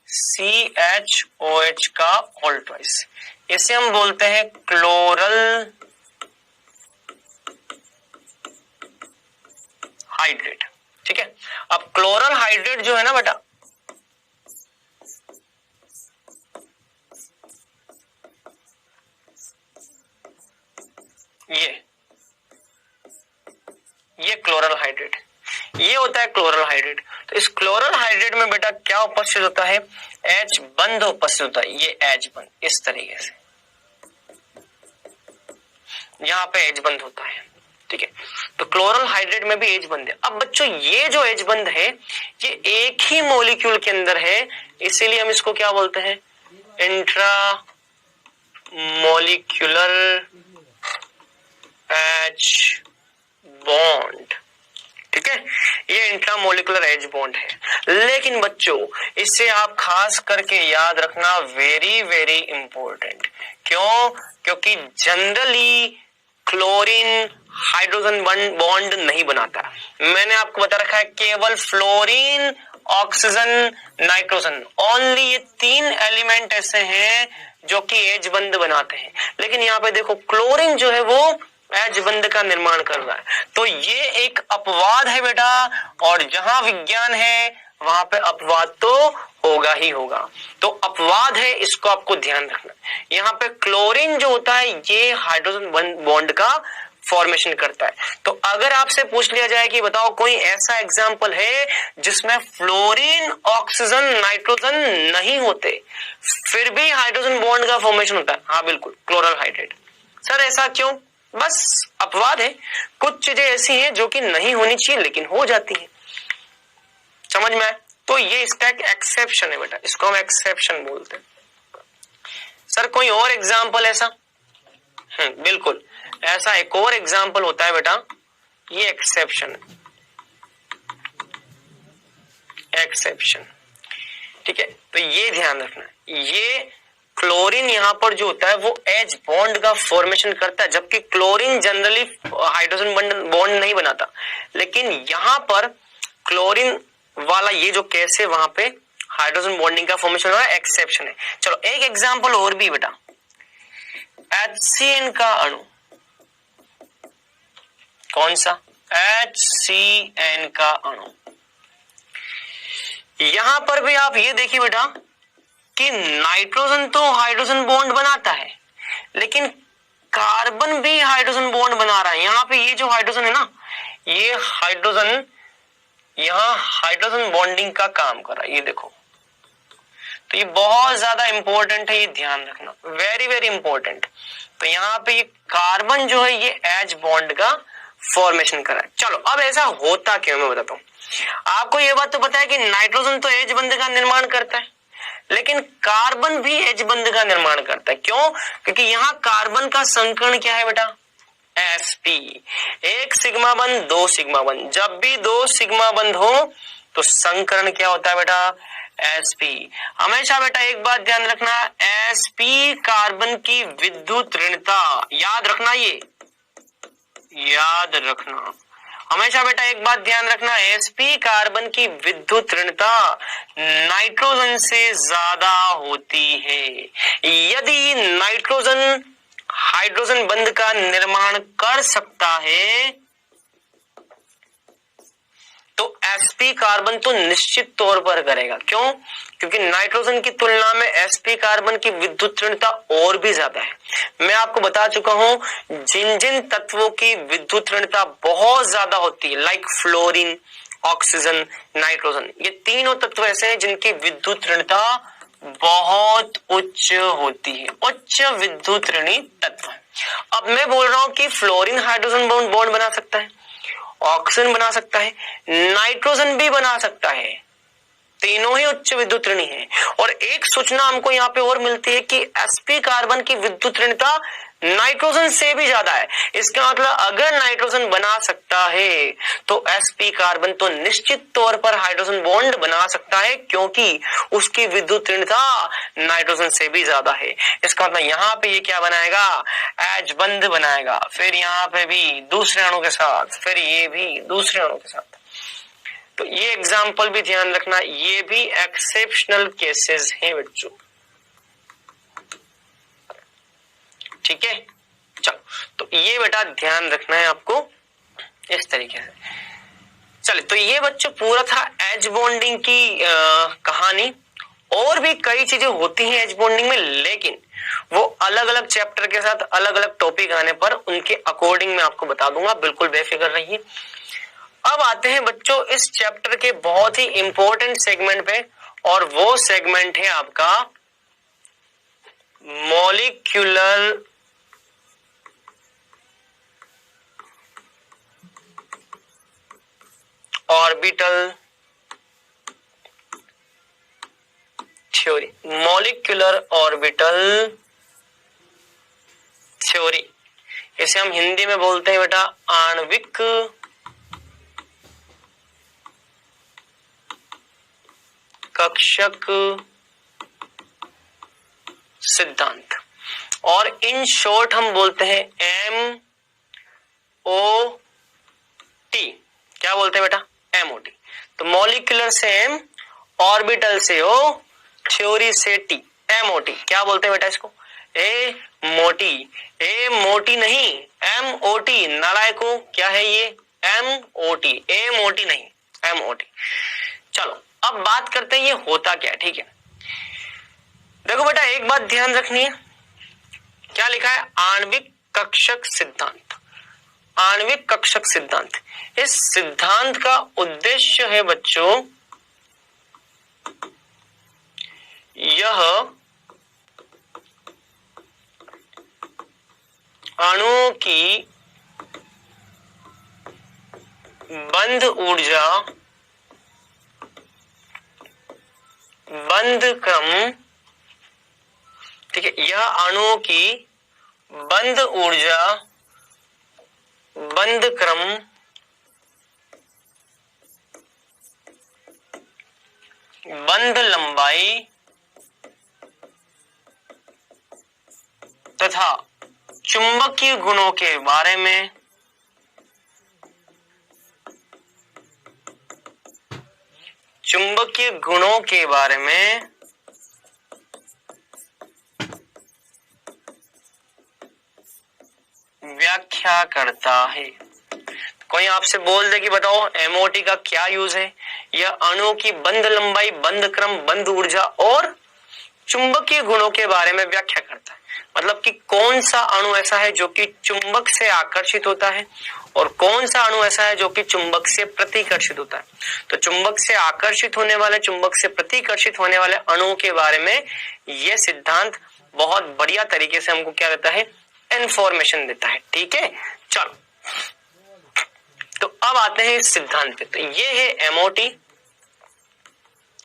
CHOH का होल ट्वाइस, इसे हम बोलते हैं क्लोरल हाइड्रेट। ठीक है, अब क्लोरल हाइड्रेट जो है ना बेटा, ये क्लोरल हाइड्रेट, ये होता है क्लोरल हाइड्रेट। तो इस क्लोरल हाइड्रेट में बेटा क्या उपस्थित होता है, H बंध उपस्थित होता है, ये H बंध इस तरीके से यहाँ पे H बंध होता है, ठीक है। तो क्लोरल हाइड्रेट में भी H बंध है। अब बच्चों ये जो H बंध है ये एक ही मॉलिक्यूल के अंदर है, इसीलिए हम इसको क्या बोलते हैं, इंट्रा मॉलिक्यूलर H बॉन्ड, ठीक है। ये इंट्रामोलिकुलर एच बॉन्ड है। लेकिन बच्चों इससे आप खास करके याद रखना, वेरी वेरी इंपॉर्टेंट, क्यों, क्योंकि जनरली क्लोरीन हाइड्रोजन बॉन्ड नहीं बनाता। मैंने आपको बता रखा है केवल फ्लोरीन, ऑक्सीजन, नाइट्रोजन, ओनली ये 3 एलिमेंट ऐसे हैं जो कि एच बंध बनाते हैं। लेकिन यहाँ पे देखो क्लोरीन जो है वो एच बंध का निर्माण कर रहा है, तो ये एक अपवाद है बेटा, और जहां विज्ञान है वहां पे अपवाद तो होगा ही होगा। तो अपवाद है, इसको आपको ध्यान रखना। यहाँ पे क्लोरीन जो होता है ये हाइड्रोजन बॉन्ड का फॉर्मेशन करता है। तो अगर आपसे पूछ लिया जाए कि बताओ कोई ऐसा एग्जाम्पल है जिसमें फ्लोरीन, ऑक्सीजन, नाइट्रोजन नहीं होते फिर भी हाइड्रोजन बॉन्ड का फॉर्मेशन होता है, हाँ बिल्कुल, क्लोरल हाइड्रेट। सर ऐसा क्यों, बस अपवाद है, कुछ चीजें ऐसी हैं जो कि नहीं होनी चाहिए लेकिन हो जाती हैं, समझ में आए। तो ये इसका एक एक्सेप्शन है बेटा, इसको हम एक्सेप्शन बोलते हैं। सर कोई और एग्जाम्पल ऐसा, बिल्कुल ऐसा एक और एग्जाम्पल होता है बेटा, ये एक्सेप्शन, एक्सेप्शन, ठीक है। तो ये ध्यान रखना, ये क्लोरीन यहाँ पर जो होता है वो एच बॉन्ड का फॉर्मेशन करता है, जबकि क्लोरीन जनरली हाइड्रोजन बॉन्ड नहीं बनाता। लेकिन यहाँ पर क्लोरीन वाला ये जो केस है वहां पे हाइड्रोजन बॉन्डिंग का फॉर्मेशन हो रहा है, एक्सेप्शन है। चलो एक एग्जांपल और भी बेटा, HCN का अणु, कौन सा, HCN का अणु। यहां पर भी आप ये देखिए बेटा कि नाइट्रोजन तो हाइड्रोजन बॉन्ड बनाता है लेकिन कार्बन भी हाइड्रोजन बॉन्ड बना रहा है। यहाँ पे ये जो हाइड्रोजन है ना, ये हाइड्रोजन यहाँ हाइड्रोजन बॉन्डिंग का काम कर रहा है, ये देखो। तो ये बहुत ज्यादा इंपॉर्टेंट है, ये ध्यान रखना, वेरी वेरी इंपॉर्टेंट। तो यहाँ पे ये कार्बन जो है ये एच बॉन्ड का फॉर्मेशन कर रहा है। चलो अब ऐसा होता क्यों, मैं बताता हूँ आपको। ये बात तो पता है कि नाइट्रोजन तो एच बंध का निर्माण करता है लेकिन कार्बन भी एच बंध का निर्माण करता है। क्यों, क्योंकि यहाँ कार्बन का संकरण क्या है बेटा, sp, एक सिग्मा बंध, 2 सिग्मा बंध। जब भी 2 सिग्मा बंध हो तो संकरण क्या होता है बेटा, sp। हमेशा बेटा एक बात ध्यान रखना, sp कार्बन की विद्युत ऋणता, याद रखना, ये याद रखना हमेशा बेटा एक बात ध्यान रखना, sp कार्बन की विद्युत ऋणता नाइट्रोजन से ज्यादा होती है। यदि नाइट्रोजन हाइड्रोजन बंध का निर्माण कर सकता है तो sp कार्बन तो निश्चित तौर पर करेगा। क्यों, क्योंकि नाइट्रोजन की तुलना में sp कार्बन की विद्युत ऋणता और भी ज्यादा है। मैं आपको बता चुका हूं जिन जिन तत्वों की विद्युत ऋणता बहुत ज्यादा होती है, लाइक फ्लोरीन, ऑक्सीजन, नाइट्रोजन, ये तीनों तत्व ऐसे हैं जिनकी विद्युत ऋणता बहुत उच्च होती है, उच्च विद्युत ऋणी तत्व। अब मैं बोल रहा हूं कि फ्लोरीन हाइड्रोजन बॉन्ड बना सकता है, ऑक्सीजन बना सकता है, नाइट्रोजन भी बना सकता है, तीनों ही उच्च विद्युत ऋणी है। और एक सूचना हमको यहाँ पे और मिलती है कि sp कार्बन की विद्युत ऋणता नाइट्रोजन से भी ज्यादा है। इसका मतलब अगर नाइट्रोजन बना सकता है तो sp कार्बन तो निश्चित तौर पर हाइड्रोजन बॉन्ड बना सकता है, क्योंकि उसकी विद्युत ऋणता नाइट्रोजन से भी ज्यादा है। इसका मतलब यहाँ पे ये क्या बनाएगा, एच बंध बनाएगा, फिर यहाँ पे भी दूसरे अणु के साथ, फिर ये भी दूसरे अणु के साथ। तो ये एग्जाम्पल भी ध्यान रखना, ये भी एक्सेप्शनल केसेस हैं बच्चों, ठीक है। चलो तो ये बेटा ध्यान रखना है आपको इस तरीके से। चलिए तो ये बच्चों पूरा था एच बॉन्डिंग की कहानी। और भी कई चीजें होती हैं एच बॉन्डिंग में, लेकिन वो अलग अलग चैप्टर के साथ अलग अलग टॉपिक आने पर उनके अकॉर्डिंग मैं आपको बता दूंगा, बिल्कुल बेफिक्र रहिए। अब आते हैं बच्चों इस चैप्टर के बहुत ही इंपॉर्टेंट सेगमेंट पे, और वो सेगमेंट है आपका molecular orbital theory. Molecular orbital theory, इसे हम हिंदी में बोलते हैं बेटा आणविक कक्षक सिद्धांत, और इन शॉर्ट हम बोलते हैं MOT। क्या बोलते हैं बेटा? MOT। तो मॉलिक्यूलर से M, ऑर्बिटल से O, थ्योरी से T, MOT। क्या बोलते हैं बेटा इसको? ए मोटी। ए मोटी नहीं, MOT। नालायको, क्या है ये? MOT। ए मोटी नहीं, MOT। चलो अब बात करते हैं ये होता क्या है। ठीक है, देखो बेटा एक बात ध्यान रखनी है, क्या लिखा है? आणविक कक्षक सिद्धांत। आणविक कक्षक सिद्धांत, इस सिद्धांत का उद्देश्य है बच्चों यह अणु की बंध ऊर्जा, बंध क्रम, ठीक है, यह अणुओं की बंध ऊर्जा, बंध क्रम, बंध लंबाई तथा चुंबकीय गुणों के बारे में चुंबकीय गुणों के बारे में व्याख्या करता है। कोई आपसे बोल दे कि बताओ MOT का क्या यूज है? यह अणुओं की बंध लंबाई, बंध क्रम, बंध ऊर्जा और चुंबकीय गुणों के बारे में व्याख्या करता है। मतलब कि कौन सा अणु ऐसा है जो कि चुंबक से आकर्षित होता है और कौन सा अणु ऐसा है जो कि चुंबक से प्रतिकर्षित होता है। तो चुंबक से आकर्षित होने वाले, चुंबक से प्रतिकर्षित होने वाले अणुओं के बारे में यह सिद्धांत बहुत बढ़िया तरीके से हमको क्या देता है? इंफॉर्मेशन देता है। ठीक है, चलो तो अब आते हैं इस सिद्धांत पे। तो ये है MOT।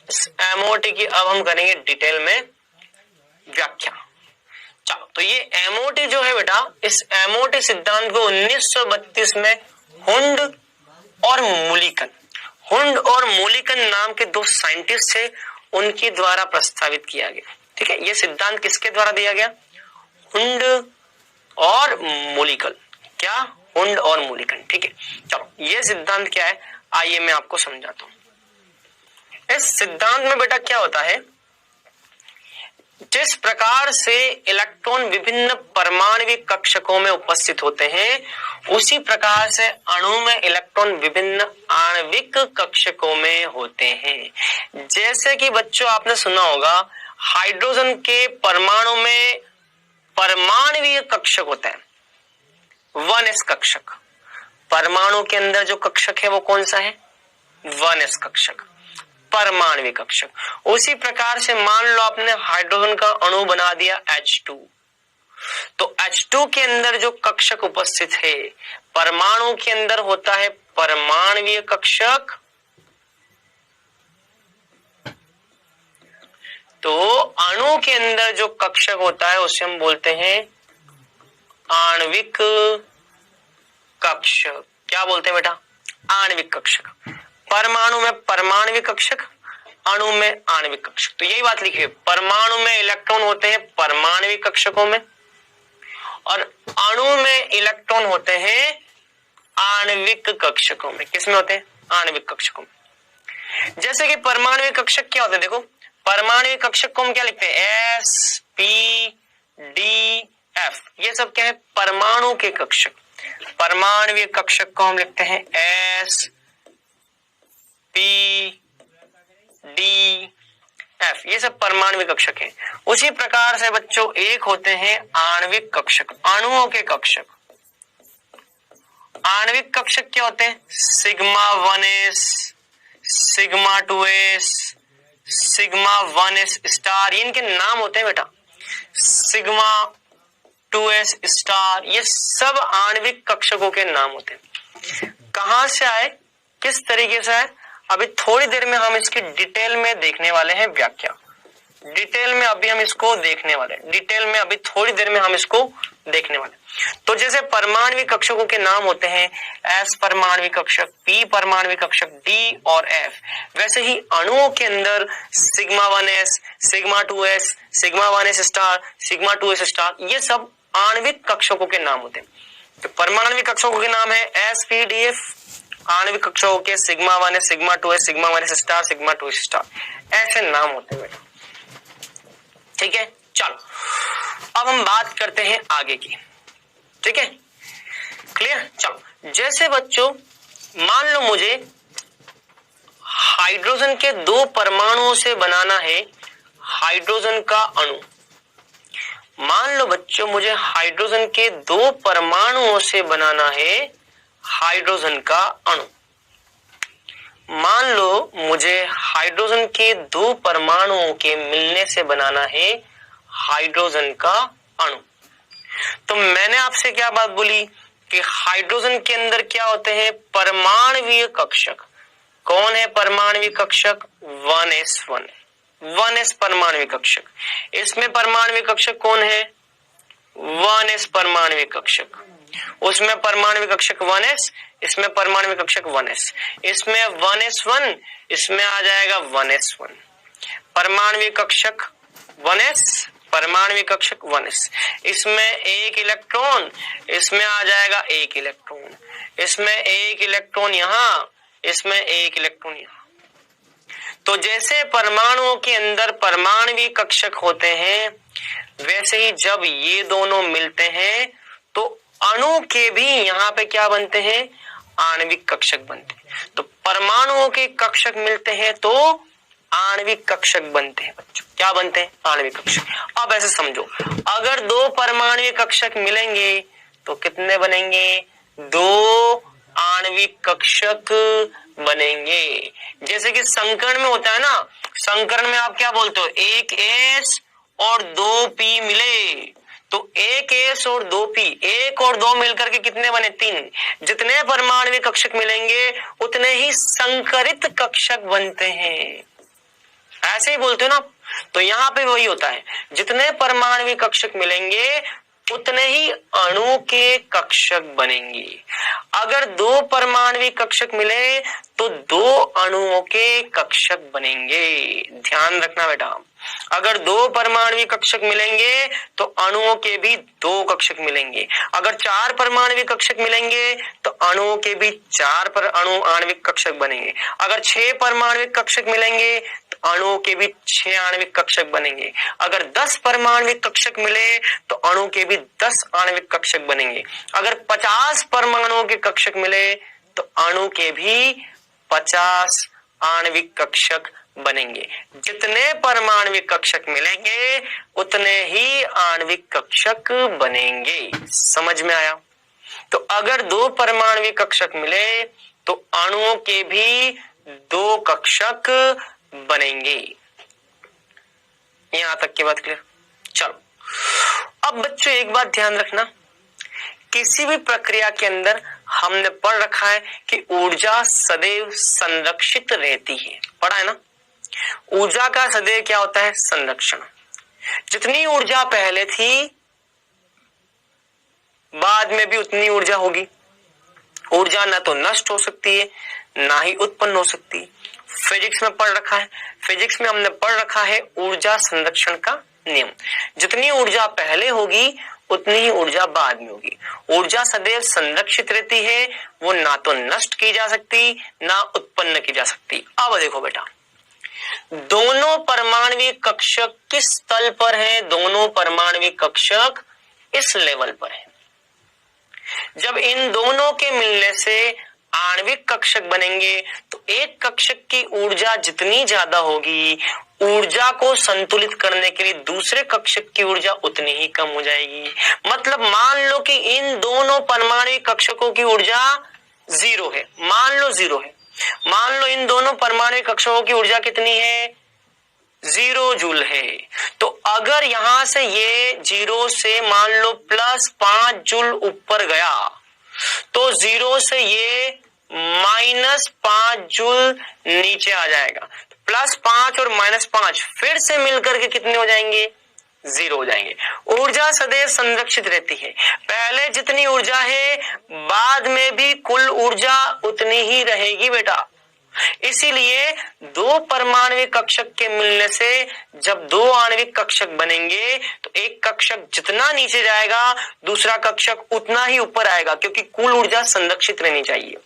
इस MOT की अब हम करेंगे डिटेल में व्याख्या। चलो तो ये MOT जो है बेटा, इस MOT सिद्धांत को 1932 में हुंड और मूलिकन नाम के दो साइंटिस्ट थे, उनके द्वारा प्रस्तावित किया गया। ठीक है, ये सिद्धांत किसके द्वारा दिया गया? हुंड और मूलिकन। क्या? हुंड और मूलिकन। ठीक है, चलो ये सिद्धांत क्या है आइए मैं आपको समझाता हूं। इस सिद्धांत में बेटा क्या होता है, जिस प्रकार से इलेक्ट्रॉन विभिन्न परमाणविक कक्षकों में उपस्थित होते हैं, उसी प्रकार से अणु में इलेक्ट्रॉन विभिन्न आणविक कक्षकों में होते हैं। जैसे कि बच्चों आपने सुना होगा हाइड्रोजन के परमाणु में परमाणवीय कक्षक होता है, 1s कक्षक। परमाणु के अंदर जो कक्षक है वो कौन सा है? 1s कक्षक, परमाणु कक्षक। उसी प्रकार से मान लो आपने हाइड्रोजन का अणु बना दिया H2, तो H2 के अंदर जो कक्षक उपस्थित है परमाणु के अंदर होता है परमाणवीय कक्षक। तो अणु के अंदर जो कक्षक होता है उसे हम बोलते हैं आणविक कक्षक। क्या बोलते हैं बेटा? आणविक कक्षक। परमाणु में परमाणविक कक्षक, अणु में आणविक कक्षक। तो यही बात लिखी है, परमाणु में इलेक्ट्रॉन होते हैं परमाणविक कक्षकों में और अणु में इलेक्ट्रॉन होते हैं आणविक कक्षकों में। किसमें होते हैं? आणविक कक्षकों में। जैसे कि परमाणविक कक्षक क्या होते हैं, देखो परमाणविक कक्षक को हम क्या लिखते हैं? S, P, D, F। ये सब क्या है? परमाणु के कक्षक। परमाणविक कक्षक को हम लिखते हैं S, P, D, F। ये सब परमाणविक कक्षक हैं। उसी प्रकार से बच्चों एक होते हैं आणविक कक्षक, अणुओं के कक्षक। आणविक कक्षक क्या होते हैं? Sigma 1s, sigma 2s, sigma 1s star, ये इनके नाम होते हैं बेटा। सिग्मा 2s स्टार, ये सब आणविक कक्षकों के नाम होते हैं। कहां से आए, किस तरीके से आए, अभी थोड़ी देर में हम इसकी डिटेल में देखने वाले हैं व्याख्या। डिटेल में अभी हम इसको देखने वाले, डिटेल में अभी थोड़ी देर में हम इसको देखने वाले। तो जैसे परमाणविक कक्षकों के नाम होते हैं S परमाणविक कक्षक, P परमाणविक कक्षक, D और F, वैसे ही अणुओं के अंदर sigma 1s, sigma 2s, sigma 1s star, sigma 2s star, ये सब आणविक कक्षकों के नाम होते हैं। तो परमाणविक कक्षकों के नाम है S P D F, आणविक कक्षकों के sigma 1s, sigma 2s, sigma 1s star, sigma 2s star, ऐसे नाम होते हैं बेटा। ठीक है, चलो अब हम बात करते हैं आगे की। ठीक है, क्लियर। चलो, जैसे बच्चों मान लो मुझे हाइड्रोजन के 2 परमाणुओं से बनाना है हाइड्रोजन का अणु। मान लो बच्चों मुझे हाइड्रोजन के 2 परमाणुओं से बनाना है हाइड्रोजन का अणु। मान लो मुझे हाइड्रोजन के 2 परमाणुओं के मिलने से बनाना है हाइड्रोजन का अणु। तो मैंने आपसे क्या बात बोली कि हाइड्रोजन के अंदर क्या होते हैं? परमाणवीय कक्षक। कौन है परमाणवीय कक्षक? 1s1, 1s परमाणवीय कक्षक। इसमें परमाणवीय कक्षक कौन है? 1s परमाणवीय कक्षक। उसमें परमाणविक कक्षक 1s, इसमें परमाणविक कक्षक 1s, इसमें 1s1, इसमें आ जाएगा 1s1। परमाणविक कक्षक 1s, परमाणविक कक्षक 1s, इसमें एक इलेक्ट्रॉन, इसमें आ जाएगा एक इलेक्ट्रॉन, इसमें एक इलेक्ट्रॉन यहाँ, इसमें एक इलेक्ट्रॉन यहाँ। तो जैसे परमाणुओं के अंदर परमाणवीय कक्षक होते हैं, वैसे ही जब ये दोनों मिलते हैं तो अणु के भी यहाँ पे क्या बनते हैं? आणविक कक्षक बनते हैं। तो परमाणुओं के कक्षक मिलते हैं तो आणविक कक्षक बनते हैं बच्चों। क्या बनते हैं? आणविक कक्षक। अब ऐसे समझो, अगर 2 परमाणुवीय कक्षक मिलेंगे तो कितने बनेंगे? 2 आणविक कक्षक बनेंगे। जैसे कि संकरण में होता है ना, संकरण में आप क्या बोलते हो? एक S और 2 P मिले तो एक S और 2 P, 1 और 2 मिलकर के कितने बने? 3। जितने परमाणुवीय कक्षक मिलेंगे उतने ही संकरित कक्षक बनते हैं। ऐसे ही बोलते हो ना। तो यहाँ पे वही होता है, जितने परमाणुवीय कक्षक मिलेंगे उतने ही अणु के कक्षक बनेंगे। अगर 2 परमाणुवीय कक्षक मिले तो 2 अणुओं के कक्षक बनेंगे। ध्यान रखना बेटा, अगर 2 परमाणुवीय कक्षक मिलेंगे तो अणुओं के भी 2 कक्षक मिलेंगे। अगर 4 परमाणुवीय कक्षक मिलेंगे तो अणुओं के भी 4 आणविक कक्षक बनेंगे। अगर 6 परमाणुवीय कक्षक मिलेंगे तो अणुओं के भी 6 आणविक कक्षक बनेंगे। अगर 10 परमाणुवीय कक्षक मिले तो अणु के भी 10 आणविक कक्षक बनेंगे। अगर 50 परमाणुओं के कक्षक मिले तो अणु के भी 50 आणविक कक्षक बनेंगे। जितने परमाणुविक कक्षक मिलेंगे उतने ही आणविक कक्षक बनेंगे। समझ में आया? तो अगर 2 परमाणुविक कक्षक मिले तो अणुओं के भी 2 कक्षक बनेंगे। यहां तक की बात क्लियर? चलो, अब बच्चों एक बात ध्यान रखना, किसी भी प्रक्रिया के अंदर हमने पढ़ रखा है कि ऊर्जा सदैव संरक्षित रहती है। पढ़ा है ना? ऊर्जा का सदैव क्या होता है? संरक्षण। जितनी ऊर्जा पहले थी बाद में भी उतनी ऊर्जा होगी। ऊर्जा ना तो नष्ट हो सकती है ना ही उत्पन्न हो सकती है। फिजिक्स में पढ़ रखा है, फिजिक्स में हमने पढ़ रखा है ऊर्जा संरक्षण का नियम। जितनी ऊर्जा पहले होगी उतनी ही ऊर्जा बाद में होगी। ऊर्जा सदैव संरक्षित रहती है, वो ना तो नष्ट की जा सकती ना उत्पन्न की जा सकती। अब देखो बेटा, दोनों परमाणुवीय कक्षक किस तल पर है? दोनों परमाणुवीय कक्षक इस लेवल पर है। जब इन दोनों के मिलने से आणविक कक्षक बनेंगे तो एक कक्षक की ऊर्जा जितनी ज्यादा होगी, ऊर्जा को संतुलित करने के लिए दूसरे कक्षक की ऊर्जा उतनी ही कम हो जाएगी। मतलब मान लो कि इन दोनों दोनों परमाणविक कक्षकों की ऊर्जा 0 है, मान लो 0 है, मान लो इन दोनों परमाणविक कक्षकों की ऊर्जा कितनी है, 0 जूल है। तो अगर यहां से ये 0 से मान लो +5 जूल ऊपर गया तो 0 से ये -5 जूल नीचे आ जाएगा। +5 और -5 फिर से मिलकर के कितने हो जाएंगे, 0 हो जाएंगे। ऊर्जा सदैव संरक्षित रहती है, पहले जितनी ऊर्जा है बाद में भी कुल ऊर्जा उतनी ही रहेगी बेटा। इसीलिए दो परमाणविक कक्षक के मिलने से जब दो आणविक कक्षक बनेंगे तो एक कक्षक जितना नीचे जाएगा दूसरा कक्षक उतना ही ऊपर आएगा, क्योंकि कुल ऊर्जा संरक्षित रहनी चाहिए।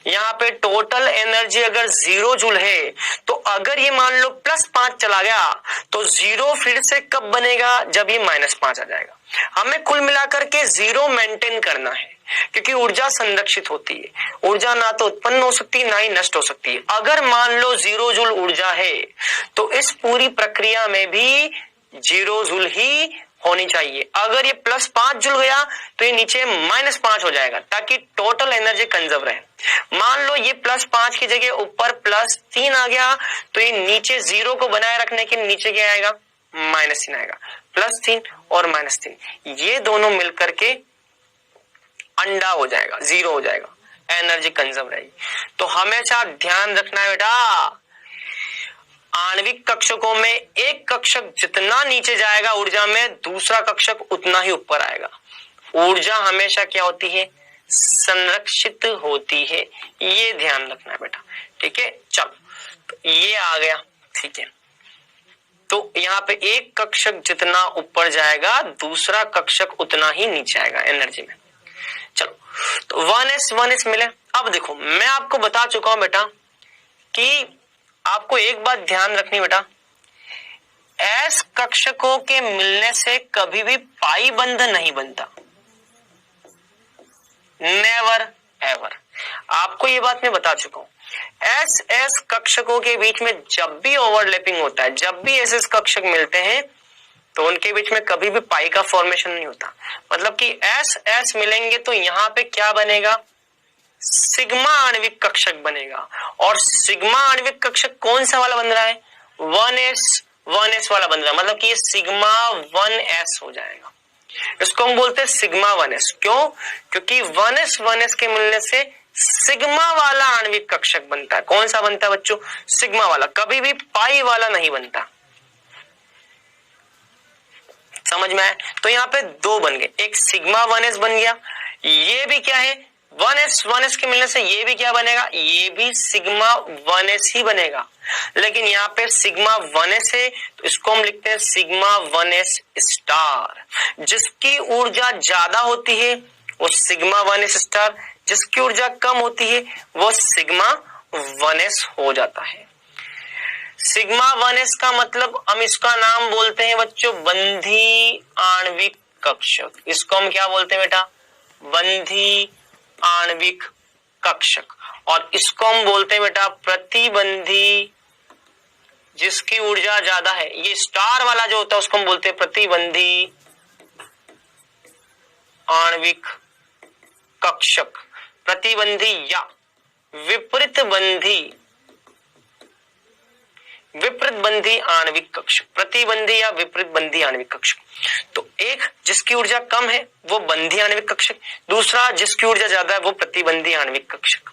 यहाँ पे टोटल एनर्जी अगर 0 जूल है तो अगर ये मान लो +5 चला गया तो 0 फिर से कब बनेगा, जब ये -5 आ जाएगा। हमें कुल मिलाकर के 0 मेंटेन करना है, क्योंकि ऊर्जा संरक्षित होती है, ऊर्जा ना तो उत्पन्न हो सकती ना ही नष्ट हो सकती है। अगर मान लो 0 जूल ऊर्जा है तो इस पूरी प्रक्रिया में भी 0 जूल ही होनी चाहिए। अगर ये +5 जूल गया तो ये नीचे -5 हो जाएगा, ताकि टोटल एनर्जी कंजर्व रहे। मान लो ये +5 की जगह ऊपर +3 आ गया तो ये नीचे 0 को बनाए रखने के नीचे क्या आएगा, -3 आएगा। +3 और -3 ये दोनों मिलकर के अंडा हो जाएगा, 0 हो जाएगा, एनर्जी कंजर्व रहेगी। तो हमेशा ध्यान रखना है बेटा, आणविक कक्षकों में एक कक्षक जितना नीचे जाएगा ऊर्जा में दूसरा कक्षक उतना ही ऊपर आएगा। ऊर्जा हमेशा क्या होती है, संरक्षित होती है, ये ध्यान रखना है बेटा। ठीक है, चलो तो ये आ गया। ठीक है, तो यहाँ पे एक कक्षक जितना ऊपर जाएगा दूसरा कक्षक उतना ही नीचे आएगा एनर्जी में। चलो तो 1s मिले। अब देखो मैं आपको बता चुका हूं बेटा कि आपको एक बात ध्यान रखनी बेटा, s कक्षकों के मिलने से कभी भी पाई बंध नहीं बनता, नेवर एवर। आपको ये बात मैं बता चुका हूं। s कक्षकों के बीच में जब भी ओवरलैपिंग होता है, जब भी s कक्षक मिलते हैं तो उनके बीच में कभी भी पाई का फॉर्मेशन नहीं होता। मतलब कि s मिलेंगे तो यहाँ पे क्या बनेगा, सिग्मा आणविक कक्षक बनेगा। और सिग्मा आणविक कक्षक कौन सा वाला बन रहा है, 1s वाला बन रहा है, मतलब कि ये सिग्मा 1s हो जाएगा। इसको हम बोलते हैं सिग्मा 1s। क्यों, क्योंकि 1s के मिलने से सिग्मा वाला आणविक कक्षक बनता है। कौन सा बनता है बच्चों, सिग्मा वाला, कभी भी पाई वाला नहीं बनता। समझ में आया? तो यहाँ पे दो बन गए, एक सिग्मा 1s बन गया, ये भी क्या है 1s के मिलने से ये भी क्या बनेगा, ये भी सिग्मा 1s ही बनेगा। लेकिन यहाँ पे सिग्मा 1s है तो इसको हम लिखते हैं सिग्मा 1s स्टार। जिसकी ऊर्जा ज्यादा होती है वो सिग्मा 1s स्टार, जिसकी ऊर्जा कम होती है वो सिग्मा 1s हो जाता है। सिग्मा 1s का मतलब हम इसका नाम बोलते हैं बच्चों बंधी आणविक कक्षक। इसको हम क्या बोलते हैं बेटा, बंधी आणविक कक्षक। और इसको हम बोलते हैं बेटा प्रतिबंधी, जिसकी ऊर्जा ज्यादा है। ये स्टार वाला जो होता है उसको हम बोलते हैं प्रतिबंधी आणविक कक्षक, प्रतिबंधी या विपरीत बंधी आणविक कक्षक, प्रतिबंधी या विपरीत बंधी आणविक कक्षक। तो एक जिसकी ऊर्जा कम है वो बंधी आणविक कक्षक, दूसरा जिसकी ऊर्जा ज्यादा है वो प्रतिबंधी आणविक कक्षक।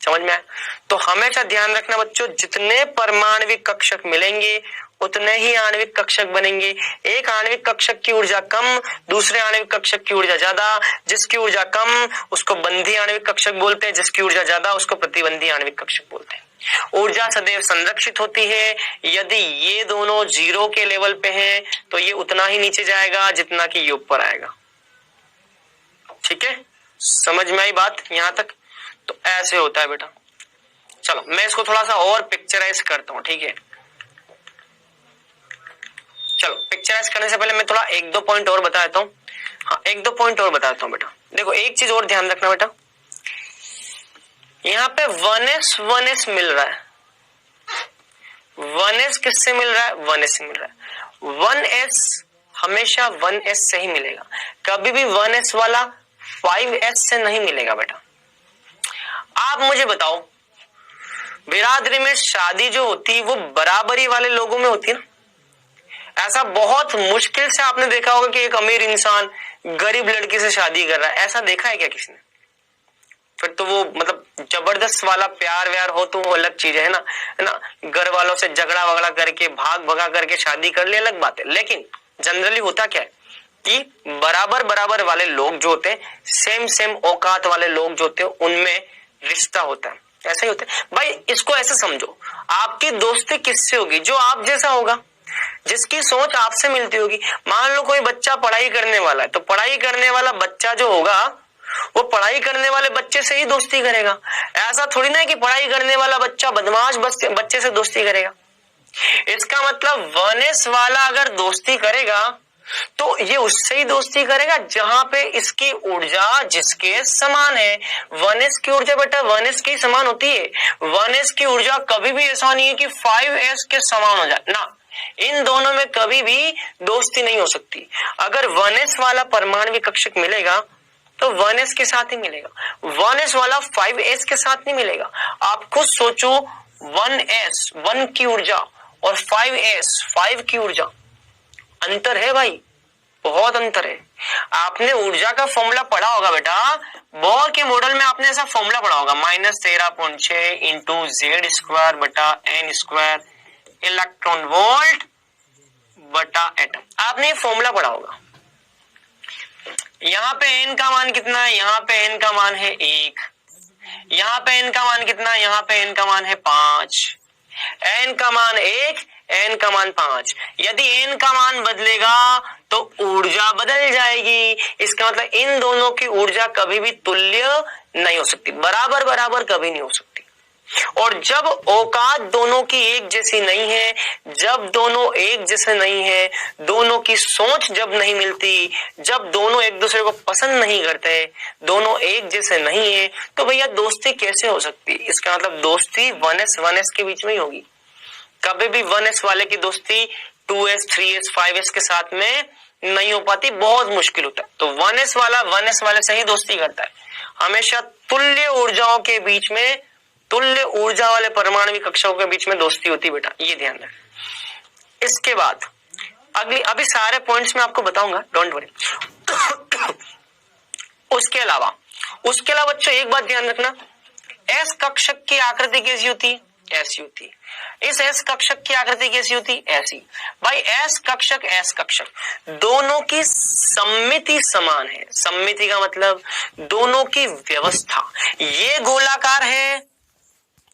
समझ में आया? तो हमेशा ध्यान रखना बच्चों, जितने परमाणविक कक्षक मिलेंगे उतने ही आणविक कक्षक बनेंगे। एक आणविक कक्षक की ऊर्जा कम, दूसरे आणविक कक्षक की ऊर्जा ज्यादा। जिसकी ऊर्जा कम उसको बंधी आणविक कक्षक बोलते हैं, जिसकी ऊर्जा ज्यादा उसको प्रतिबंधी आणविक कक्षक बोलते हैं। ऊर्जा सदैव संरक्षित होती है। यदि ये दोनों 0 के लेवल पे हैं तो ये उतना ही नीचे जाएगा जितना कि ये ऊपर आएगा। ठीक है, समझ में आई बात यहां तक? तो ऐसे होता है बेटा। चलो मैं इसको थोड़ा सा और पिक्चराइज करता हूं। ठीक है, चलो पिक्चराइज करने से पहले मैं थोड़ा 1-2 पॉइंट और बता देता हूँ। हाँ, 1-2 पॉइंट और बता देता हूँ बेटा। देखो एक चीज और ध्यान रखना बेटा, यहाँ पे 1s मिल रहा है। 1s किससे मिल रहा है, 1s से मिल रहा है। 1s हमेशा 1s से ही मिलेगा, कभी भी 1s वाला 5s से नहीं मिलेगा बेटा। आप मुझे बताओ, बिरादरी में शादी जो होती वो बराबरी वाले लोगों में होती है ना। ऐसा बहुत मुश्किल से आपने देखा होगा कि एक अमीर इंसान गरीब लड़की से शादी कर रहा है, ऐसा देखा है क्या किसी ने? फिर तो वो मतलब जबरदस्त वाला प्यार व्यार हो तो वो अलग चीज है ना। घर वालों से झगड़ा वगड़ा करके भाग भगा करके शादी कर ले, अलग बात है। लेकिन जनरली होता क्या है कि बराबर बराबर वाले लोग जो होते हैं, सेम सेम औकात वाले लोग जो होते हैं, उनमें रिश्ता होता है। ऐसा ही होता है भाई। इसको ऐसे समझो, आपकी दोस्ती किससे होगी? जो आप जैसा होगा, जिसकी सोच आपसे मिलती होगी। मान लो कोई बच्चा पढ़ाई करने वाला है, तो पढ़ाई करने वाला बच्चा जो होगा वो पढ़ाई करने वाले बच्चे से ही दोस्ती करेगा। ऐसा थोड़ी ना है कि पढ़ाई करने वाला बच्चा बदमाश बच्चे से दोस्ती करेगा। इसका मतलब 1s वाला अगर दोस्ती करेगा तो ये उससे ही दोस्ती करेगा जहां पे इसकी ऊर्जा जिसके समान है। 1s की ऊर्जा बेटा 1s की समान होती है। 1s की ऊर्जा कभी भी ऐसा नहीं है कि 5s के समान हो जाए ना। इन दोनों में कभी भी दोस्ती नहीं हो सकती। अगर 1s वाला परमाणविक कक्षक मिलेगा तो 1s के साथ ही मिलेगा। 1s वाला 5s के साथ नहीं मिलेगा। आप खुद सोचो, 1s 1 की ऊर्जा और 5s 5 की ऊर्जा, अंतर है भाई, बहुत अंतर है। आपने ऊर्जा का फॉर्मूला पढ़ा होगा बेटा, बोर के मॉडल में आपने ऐसा फॉर्मूला पढ़ा होगा, -13.6 इंटू जेड स्क्वायर बटा एन स्क्वायर इलेक्ट्रॉन वोल्ट बटा एटम। आपने ये फॉर्मूला पढ़ा होगा। यहाँ पे n का मान कितना है? यहाँ पे n का मान है 1। यहाँ पे n का मान कितना है? यहाँ पे n का मान है 5। n का मान 1, n का मान 5। यदि n का मान बदलेगा तो ऊर्जा बदल जाएगी। इसका मतलब इन दोनों की ऊर्जा कभी भी तुल्य नहीं हो सकती, बराबर बराबर कभी नहीं हो सकती। और जब औकात दोनों की एक जैसी नहीं है, जब दोनों एक जैसे नहीं है, दोनों की सोच जब नहीं मिलती, जब दोनों एक दूसरे को पसंद नहीं करते, दोनों एक जैसे नहीं है, तो भैया दोस्ती कैसे हो सकती? इसका मतलब दोस्ती 1s के बीच में ही होगी। कभी भी 1s वाले की दोस्ती 2s 3s 5s के साथ में नहीं हो पाती, बहुत मुश्किल होता है। तो 1s वाला 1s वाले से ही दोस्ती करता है। हमेशा तुल्य ऊर्जाओं के बीच में, तुल्य ऊर्जा वाले परमाणु कक्षाओं के बीच में दोस्ती होती है बेटा, ये ध्यान रखें। इसके बाद अभी सारे पॉइंट्स मैं आपको बताऊंगा, डोंट वरी। उसके अलावा बच्चों एक बात ध्यान रखना, एस कक्षक की आकृति कैसी होती है? ऐसी होती है। इस एस कक्षक की आकृति कैसी होती है? ऐसी। भाई एस कक्षक दोनों की सममिति समान है। सममिति का मतलब दोनों की व्यवस्था। ये गोलाकार है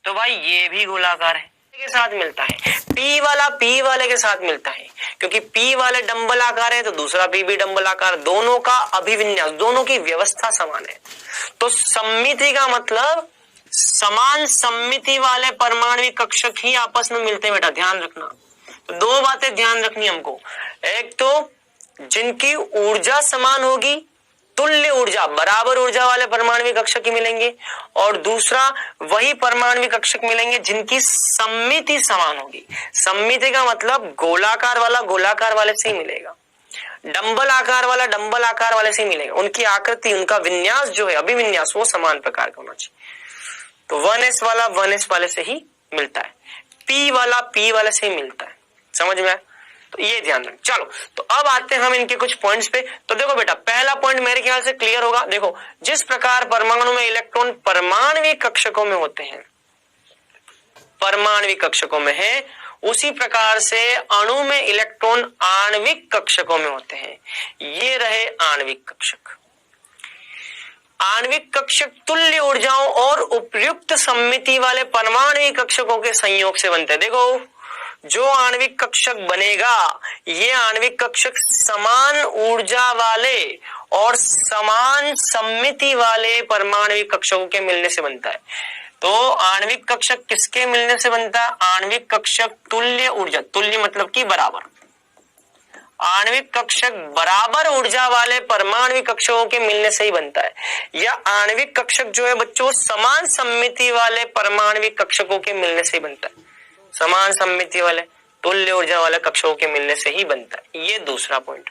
तो भाई ये भी गोलाकार है, के साथ मिलता है। P वाला P वाले के साथ मिलता है, क्योंकि P वाले डंबल आकार है तो दूसरा P भी डंबल आकार। दोनों का अभिविन्यास, दोनों की व्यवस्था समान है। तो सममिति का मतलब समान सममिति वाले परमाणविक कक्षक ही आपस में मिलते हैं बेटा, ध्यान रखना। तो दो बातें ध्यान रखनी हमको, एक तो जिनकी ऊर्जा समान होगी, तुल्य ऊर्जा, बराबर ऊर्जा वाले परमाणविक कक्षक ही मिलेंगे, और दूसरा वही परमाणविक कक्षक मिलेंगे जिनकी सममिति समान होगी। सममिति का मतलब गोलाकार वाला गोलाकार वाले से ही मिलेगा, डंबल आकार वाला डंबल आकार वाले से ही मिलेगा। उनकी आकृति, उनका विन्यास जो है, अभिविन्यास, वो समान प्रकार का होना चाहिए। तो 1s वाला 1s वाले से ही मिलता है, P वाला P वाले से ही मिलता है। समझ में आया? तो ये ध्यान रखें। चलो, तो अब आते हैं हम इनके कुछ पॉइंट्स पे। तो देखो बेटा, पहला पॉइंट मेरे ख्याल से क्लियर होगा। देखो, जिस प्रकार परमाणु में इलेक्ट्रॉन परमाणविक कक्षकों में होते हैं, परमाणविक कक्षकों में है, उसी प्रकार से अणु में इलेक्ट्रॉन आणविक कक्षकों में होते हैं। ये रहे आणविक कक्षक। आणविक कक्षक तुल्य ऊर्जाओं और उपयुक्त सममिति वाले परमाणविक कक्षकों के संयोग से बनते हैं। देखो, जो आणविक कक्षक बनेगा, ये आणविक कक्षक समान ऊर्जा वाले और समान सममिति वाले परमाणविक कक्षकों के मिलने से बनता है। तो आणविक कक्षक किसके मिलने से बनता है? आणविक कक्षक तुल्य ऊर्जा, तुल्य मतलब कि बराबर, आणविक कक्षक बराबर ऊर्जा वाले परमाणविक कक्षकों के मिलने से ही बनता है। या आणविक कक्षक जो है बच्चों, समान सममिति वाले परमाणविक कक्षकों के मिलने से ही बनता है। समान सममिति वाले तुल्य ऊर्जा वाले कक्षकों के मिलने से ही बनता है। ये दूसरा पॉइंट।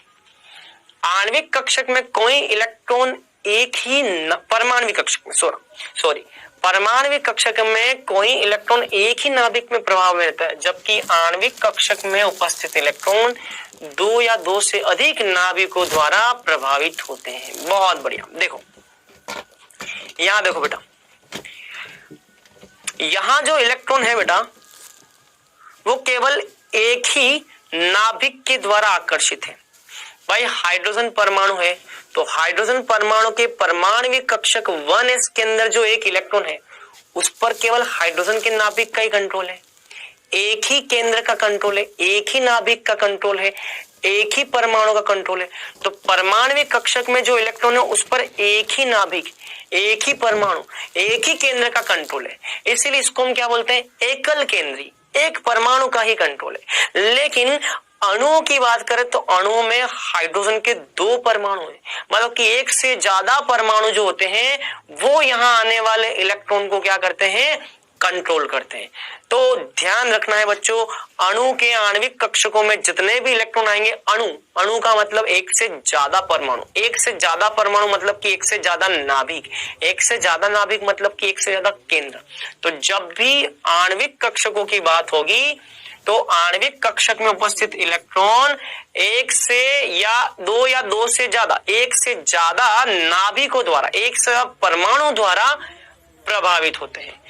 आणविक कक्षक में कोई इलेक्ट्रॉन एक ही परमाणविक कक्षक में परमाणविक कक्षक में कोई इलेक्ट्रॉन एक ही नाभिक में प्रभाव में रहता है, जबकि आणविक कक्षक में उपस्थित इलेक्ट्रॉन दो या दो से अधिक नाभिकों द्वारा प्रभावित होते हैं। बहुत बढ़िया। देखो यहां देखो बेटा, यहां जो इलेक्ट्रॉन है बेटा वो केवल एक ही नाभिक के द्वारा आकर्षित है। भाई हाइड्रोजन परमाणु है तो हाइड्रोजन परमाणु के परमाणविक कक्षक 1s के अंदर जो एक इलेक्ट्रॉन है उस पर केवल हाइड्रोजन के नाभिक का ही कंट्रोल है, एक ही केंद्र का कंट्रोल है, एक ही नाभिक का कंट्रोल है, एक ही परमाणु का कंट्रोल है। तो परमाणविक कक्षक में जो इलेक्ट्रॉन है उस पर एक ही नाभिक, एक ही परमाणु, एक ही केंद्र का कंट्रोल है, इसीलिए इसको हम क्या बोलते हैं, एकल केंद्री, एक परमाणु का ही कंट्रोल है। लेकिन अणुओं की बात करें तो अणुओं में हाइड्रोजन के दो परमाणु हैं, मतलब कि एक से ज्यादा परमाणु जो होते हैं वो यहाँ आने वाले इलेक्ट्रॉन को क्या करते हैं, कंट्रोल करते हैं। तो ध्यान रखना है बच्चों, अणु के आणविक कक्षकों में जितने भी इलेक्ट्रॉन आएंगे, अणु का मतलब एक से ज्यादा परमाणु, एक से ज्यादा परमाणु मतलब कि एक से ज्यादा नाभिक, एक से ज्यादा नाभिक मतलब कि एक से ज्यादा केंद्र। तो जब भी आणविक कक्षकों की बात होगी तो आणविक कक्षक में उपस्थित इलेक्ट्रॉन एक से या दो से ज्यादा, एक से ज्यादा नाभिकों द्वारा, एक से ज्यादा परमाणु द्वारा प्रभावित होते हैं।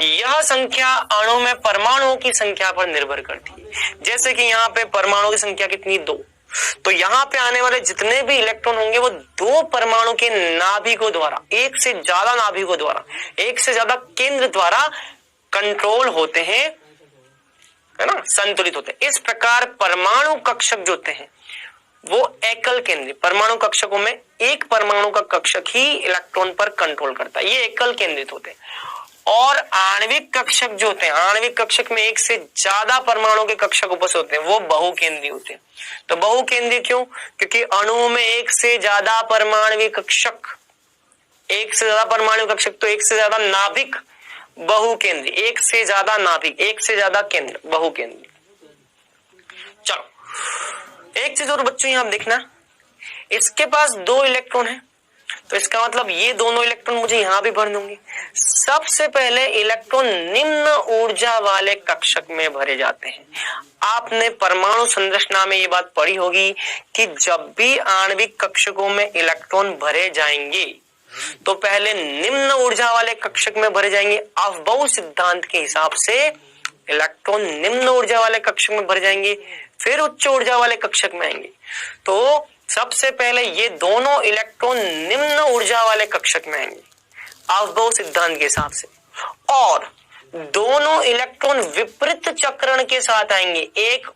यह संख्या अणु में परमाणुओं की संख्या पर निर्भर करती है। जैसे कि यहाँ पे परमाणु की संख्या कितनी, 2, तो यहाँ पे आने वाले जितने भी इलेक्ट्रॉन होंगे वो दो परमाणु के नाभिकों द्वारा, एक से ज्यादा नाभिकों द्वारा, एक से ज्यादा केंद्र द्वारा कंट्रोल होते हैं, है ना, संतुलित होते हैं। इस प्रकार परमाणु कक्षक जो होते हैं वो एकल केंद्रीय, परमाणु कक्षकों में एक परमाणु का कक्षक ही इलेक्ट्रॉन पर कंट्रोल करता है, ये एकल केंद्रित होते हैं। और आणविक कक्षक जो होते हैं, आणविक कक्षक में एक से ज्यादा परमाणु के कक्षक उपस्थित होते हैं, वो बहुकेंद्रीय होते हैं। तो बहुकेंद्रीय क्यों, क्योंकि अणुओं में एक से ज्यादा परमाणु कक्षक, एक से ज्यादा परमाणु कक्षक तो एक से ज्यादा नाभिक, बहुकेंद्रीय, एक से ज्यादा नाभिक, एक से ज्यादा केंद्र, बहुकेंद्रीय। चलो एक चीज और बच्चों यहां देखना, इसके पास दो इलेक्ट्रॉन है तो इसका मतलब ये दोनों इलेक्ट्रॉन मुझे यहां भी भर दूंगी। सबसे पहले इलेक्ट्रॉन निम्न ऊर्जा वाले कक्षक में भरे जाते हैं। आपने परमाणु संरचना में ये बात पढ़ी होगी कि जब भी आणविक कक्षकों में इलेक्ट्रॉन भरे जाएंगे तो पहले निम्न ऊर्जा वाले कक्षक में भरे जाएंगे। अफबाउ सिद्धांत के हिसाब से इलेक्ट्रॉन निम्न ऊर्जा वाले कक्षक में भरे जाएंगे, फिर उच्च ऊर्जा वाले कक्षक में आएंगे। तो सबसे पहले ये दोनों इलेक्ट्रॉन निम्न ऊर्जा वाले कक्षक में आएंगे अफबाउ सिद्धांत के हिसाब से, और दोनों इलेक्ट्रॉन विपरीत चक्रण के साथ आएंगे, एक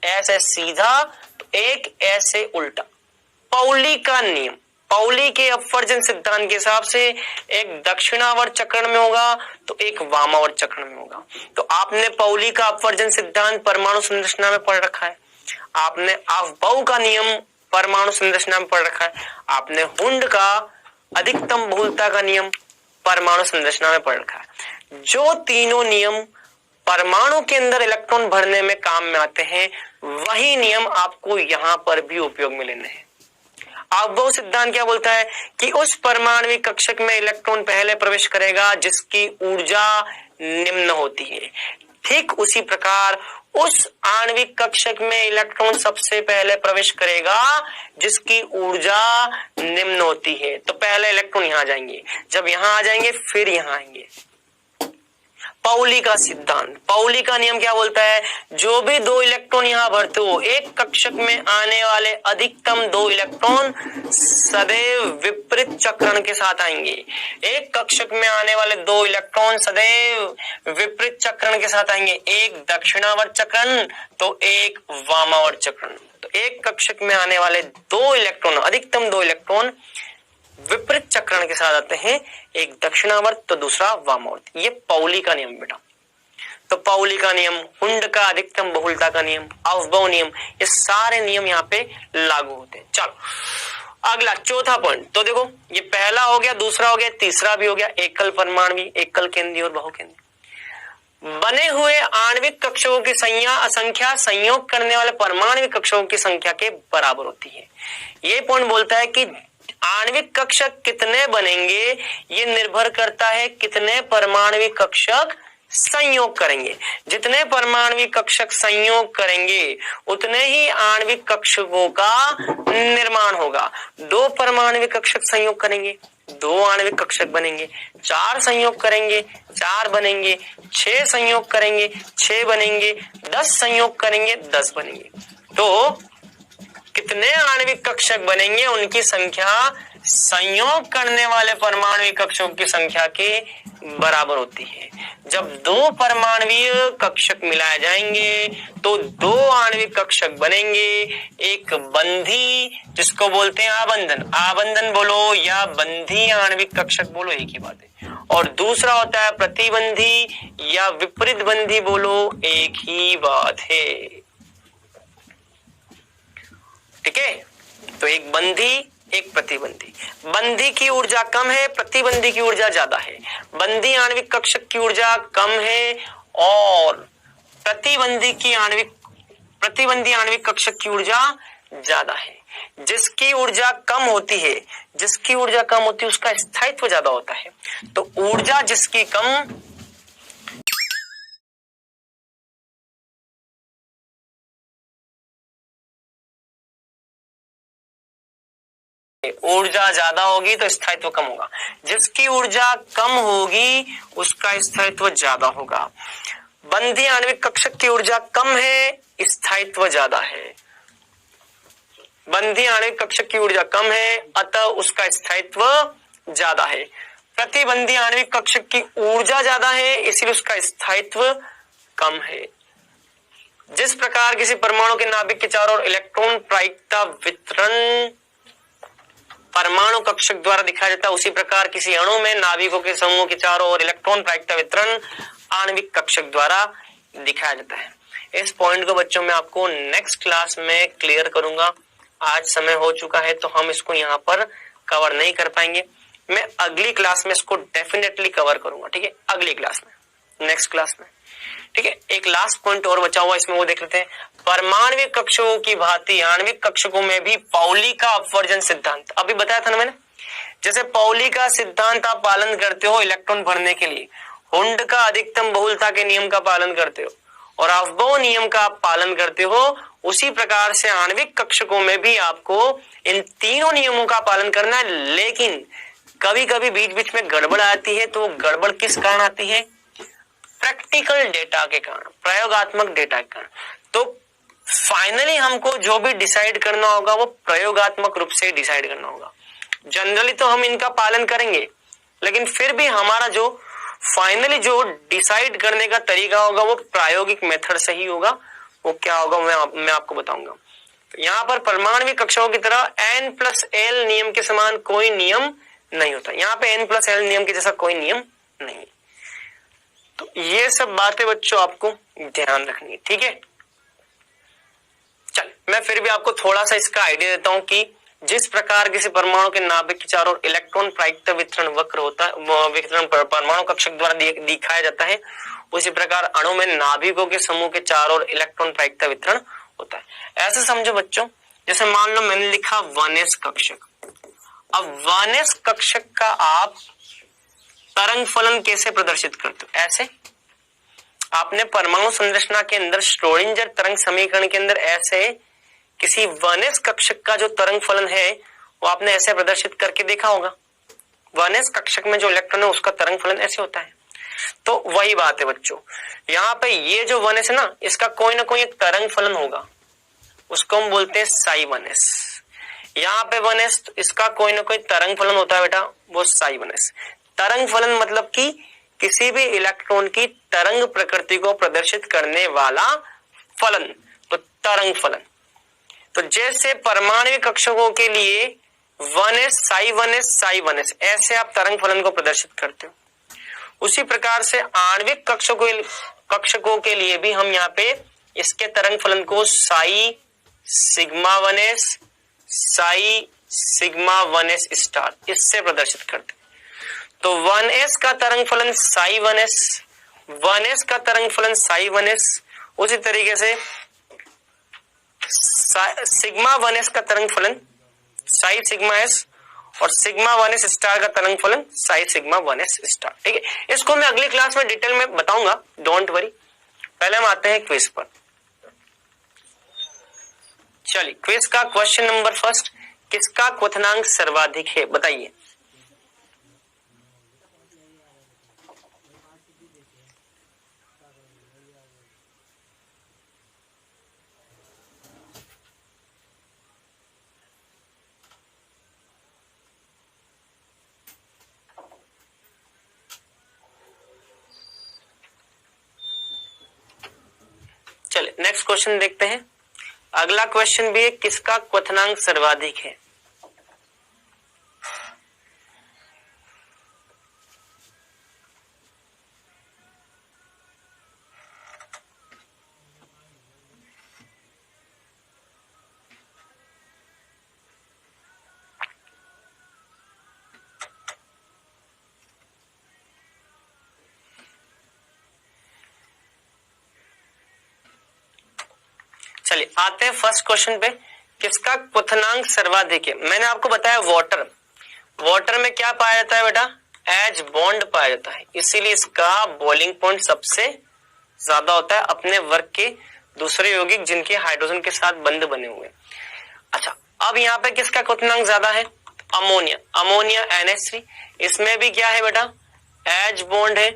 ऐसे सीधा तो एक ऐसे उल्टा। पाउली का नियम, पाउली के अपवर्जन सिद्धांत के हिसाब से एक दक्षिणावर्त चक्रण में होगा तो एक वामावर्त चक्रण में होगा। तो आपने पाउली का अपवर्जन सिद्धांत परमाणु संरचना में पढ़ रखा है, आपने अफबाउ का नियम परमाणु संरचना में पढ़ रखा है, आपने हुंड का अधिकतम बहुलता का नियम परमाणु संरचना में पढ़ रखा है। जो तीनों नियम परमाणु के अंदर इलेक्ट्रॉन भरने में काम में आते हैं वही नियम आपको यहां पर भी उपयोग में लेने हैं। अफबाउ सिद्धांत क्या बोलता है कि उस परमाणविक कक्षक में इलेक्ट्रॉन पहले प्रवेश करेगा जिसकी ऊर्जा निम्न होती है। ठीक उसी प्रकार उस आणविक कक्षक में इलेक्ट्रॉन सबसे पहले प्रवेश करेगा जिसकी ऊर्जा निम्न होती है। तो पहले इलेक्ट्रॉन यहां जाएंगे, जब यहां आ जाएंगे फिर यहां आएंगे। पाउली का सिद्धांत, पाउली का नियम क्या बोलता है, जो भी दो इलेक्ट्रॉन यहां भरते हो, एक कक्षक में आने वाले अधिकतम दो इलेक्ट्रॉन सदैव विपरीत चक्रण के साथ आएंगे। एक कक्षक में आने वाले दो इलेक्ट्रॉन सदैव विपरीत चक्रण के साथ आएंगे, एक दक्षिणावर्त चक्रण तो एक वामावर्त चक्रण। तो एक कक्षक में आने वाले दो इलेक्ट्रॉन, अधिकतम दो इलेक्ट्रॉन विपरीत चक्रण के साथ आते हैं, एक दक्षिणावर्त तो दूसरा वामावर्त। ये पाउली का नियम बेटा। तो पाउली का नियम, हुंड का अधिकतम बहुलता का नियम, अफबाउ नियम, ये सारे नियम यहाँ पे लागू होते हैं। चलो अगला चौथा पॉइंट, तो देखो ये पहला हो गया, दूसरा हो गया, तीसरा भी हो गया, एकल परमाणु, एकल केंद्रीय और बहुकेंद्रीय। बने हुए आणविक कक्षकों की संख्या संयोग करने वाले परमाणविक कक्षकों की संख्या के बराबर होती है। ये पॉइंट बोलता है कि आणविक कक्षक कितने बनेंगे ये निर्भर करता है कितने परमाणविक कक्षक संयोग करेंगे। जितने परमाणविक कक्षक संयोग करेंगे उतने ही आणविक कक्षकों का निर्माण होगा। 2 परमाणविक कक्षक संयोग करेंगे 2 आणविक कक्षक बनेंगे, 4 संयोग करेंगे 4 बनेंगे, 6 संयोग करेंगे 6 बनेंगे, 10 संयोग करेंगे 10 बनेंगे। तो कितने आणविक कक्षक बनेंगे उनकी संख्या संयोग करने वाले परमाणु कक्षकों की संख्या के बराबर होती है। जब 2 परमाणुवीय कक्षक मिलाए जाएंगे तो 2 आणविक कक्षक बनेंगे। एक बंधी जिसको बोलते हैं आबंधन, आबंधन बोलो या बंधी आणविक कक्षक बोलो एक ही बात है, और दूसरा होता है प्रतिबंधी या विपरीत बंधी बोलो एक ही बात है। ठीक है, तो एक बंधी एक प्रतिबंधी। बंधी की ऊर्जा कम है, प्रतिबंधी की ऊर्जा ज्यादा है। बंधी आणविक कक्षक की ऊर्जा कम है और प्रतिबंधी आणविक कक्षक की ऊर्जा ज्यादा है। जिसकी ऊर्जा कम होती है उसका स्थायित्व ज्यादा होता है। तो ऊर्जा जिसकी कम ऊर्जा ज्यादा होगी तो स्थायित्व कम होगा, जिसकी ऊर्जा कम होगी उसका स्थायित्व ज्यादा होगा। बंधी आणविक कक्षक की ऊर्जा कम है, स्थायित्व ज्यादा है। बंधी आणविक कक्षक की ऊर्जा कम है अतः उसका स्थायित्व ज्यादा है। प्रतिबंधी आणविक कक्षक की ऊर्जा ज्यादा है इसलिए उसका स्थायित्व कम है। जिस प्रकार किसी परमाणु के नाभिक के चारों ओर इलेक्ट्रॉन प्रायिकता वितरण परमाणु कक्षक द्वारा दिखाया जाता है, उसी प्रकार किसी अणु में नाभिकों के समूह के चारों ओर इलेक्ट्रॉन प्रायिकता वितरण आणविक कक्षक द्वारा दिखाया जाता है। इस पॉइंट को बच्चों मैं आपको नेक्स्ट क्लास में क्लियर करूंगा। आज समय हो चुका है तो हम इसको यहाँ पर कवर नहीं कर पाएंगे। मैं अगली क्लास में इसको डेफिनेटली कवर करूंगा। ठीक है, अगली क्लास में, नेक्स्ट क्लास में। ठीक है, एक लास्ट पॉइंट और बचा हुआ इसमें, वो देख लेते हैं। परमाणविक कक्षकों की भांति आणविक कक्षकों में भी पाउली का अपवर्जन सिद्धांत, अभी बताया था ना मैंने, जैसे पाउली का सिद्धांत आप पालन करते हो इलेक्ट्रॉन भरने के लिए, हुंड का अधिकतम बहुलता के नियम का पालन करते हो और अफबाउ नियम का आप पालन करते हो, उसी प्रकार से आणविक कक्षकों में भी आपको इन तीनों नियमों का पालन करना है। लेकिन कभी कभी बीच बीच में गड़बड़ आती है, तो गड़बड़ किस कारण आती है? प्रैक्टिकल डेटा के कारण, प्रयोगात्मक डेटा के कारण। तो फाइनली हमको जो भी डिसाइड करना होगा वो प्रयोगात्मक रूप से डिसाइड करना होगा। जनरली तो हम इनका पालन करेंगे, लेकिन फिर भी हमारा जो फाइनली जो डिसाइड करने का तरीका होगा वो प्रायोगिक मेथड से ही होगा। वो क्या होगा मैं आपको बताऊंगा। तो यहाँ पर परमाणविक कक्षकों की तरह N+L नियम के समान कोई नियम नहीं होता। यहाँ पे N+L नियम के जैसा कोई नियम नहीं। तो ये सब बातें बच्चों आपको ध्यान रखनी है। ठीक है, चल मैं फिर भी आपको थोड़ा सा इसका आइडिया देता हूं कि जिस प्रकार किसी परमाणु के नाभिक के चारों ओर इलेक्ट्रॉन प्रायिकता वितरण वक्र होता है, वितरण परमाणु कक्षक द्वारा दिखाया जाता है, उसी प्रकार अणु में नाभिकों के समूह के चारों ओर इलेक्ट्रॉन प्रायिकता वितरण होता है। ऐसे समझो बच्चों, जैसे मान लो मैंने लिखा 1s कक्षक। अब 1s कक्षक का आप तरंग फलन कैसे प्रदर्शित करते हो? ऐसे आपने परमाणु संरचना के अंदर श्रोडिंगर तरंग समीकरण के अंदर ऐसे किसी 1s कक्षक का जो तरंग फलन है वो आपने ऐसे प्रदर्शित करके देखा होगा। 1s कक्षक में जो इलेक्ट्रॉन है उसका तरंग फलन ऐसे होता है। तो वही बात है बच्चों, यहाँ पे ये जो 1s है ना, इसका कोई ना कोई एक तरंग फलन होगा, उसको हम बोलते हैं psi1s। यहाँ पे 1s, तो इसका कोई ना कोई तरंग फलन होता है बेटा, वो psi1s। तरंग फलन मतलब कि किसी भी इलेक्ट्रॉन की तरंग प्रकृति को प्रदर्शित करने वाला फलन, तो तरंग फलन। तो जैसे परमाणविक कक्षकों के लिए 1s psi1s ऐसे आप तरंग फलन को प्रदर्शित करते हो, उसी प्रकार से आणविक कक्षकों के लिए भी हम यहाँ पे इसके तरंग फलन को psi sigma1s psi sigma1s star इससे प्रदर्शित करते हैं। तो 1s का तरंग फलन psi1s, 1s का तरंग फलन psi1s, उसी तरीके से सिग्मा 1s का तरंग फलन psi sigma s और सिग्मा 1s स्टार का तरंग फलन साई सिग्मा 1s स्टार। ठीक है, इसको मैं अगली क्लास में डिटेल में बताऊंगा, डोंट वरी। पहले हम आते हैं क्विज पर। चलिए क्विज का क्वेश्चन नंबर फर्स्ट, किसका क्वथनांक सर्वाधिक है बताइए। चलिए नेक्स्ट क्वेश्चन देखते हैं। अगला क्वेश्चन भी है, किसका क्वथनांक सर्वाधिक है। चलिए आते हैं फर्स्ट क्वेश्चन पे, किसका क्वथनांक सर्वाधिक है। मैंने आपको बताया वाटर, वाटर में क्या पाया जाता है बेटा, एज बॉन्ड पाया जाता है, इसीलिए इसका बॉइलिंग पॉइंट सबसे ज्यादा होता है अपने वर्ग के दूसरे यौगिक जिनके हाइड्रोजन के साथ बंध बने हुए। अच्छा अब यहाँ पे किसका क्वथनांक ज्यादा है, अमोनिया, अमोनिया NH3, इसमें भी क्या है बेटा, एज बॉन्ड है,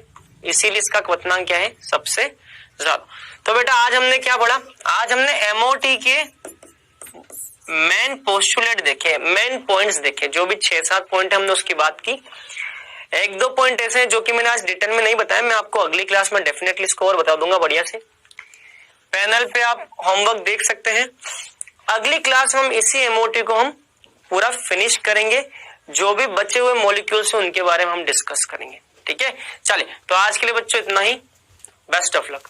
इसीलिए इसका क्वथनांक क्या है, सबसे ज्यादा। तो बेटा आज हमने क्या पढ़ा, आज हमने MOT के मेन पोस्टुलेट देखे, मेन पॉइंट्स देखे, जो भी 6-7 पॉइंट हमने उसकी बात की। 1-2 पॉइंट ऐसे हैं जो कि मैंने आज डिटेल में नहीं बताया, मैं आपको अगली क्लास में डेफिनेटली इसको और बता दूंगा बढ़िया से। पैनल पे आप होमवर्क देख सकते हैं। अगली क्लास में हम इसी MOT को हम पूरा फिनिश करेंगे, जो भी बचे हुए मॉलिक्यूल्स हैं उनके बारे में हम डिस्कस करेंगे। ठीक है, चलिए तो आज के लिए बच्चों इतना ही, बेस्ट ऑफ लक।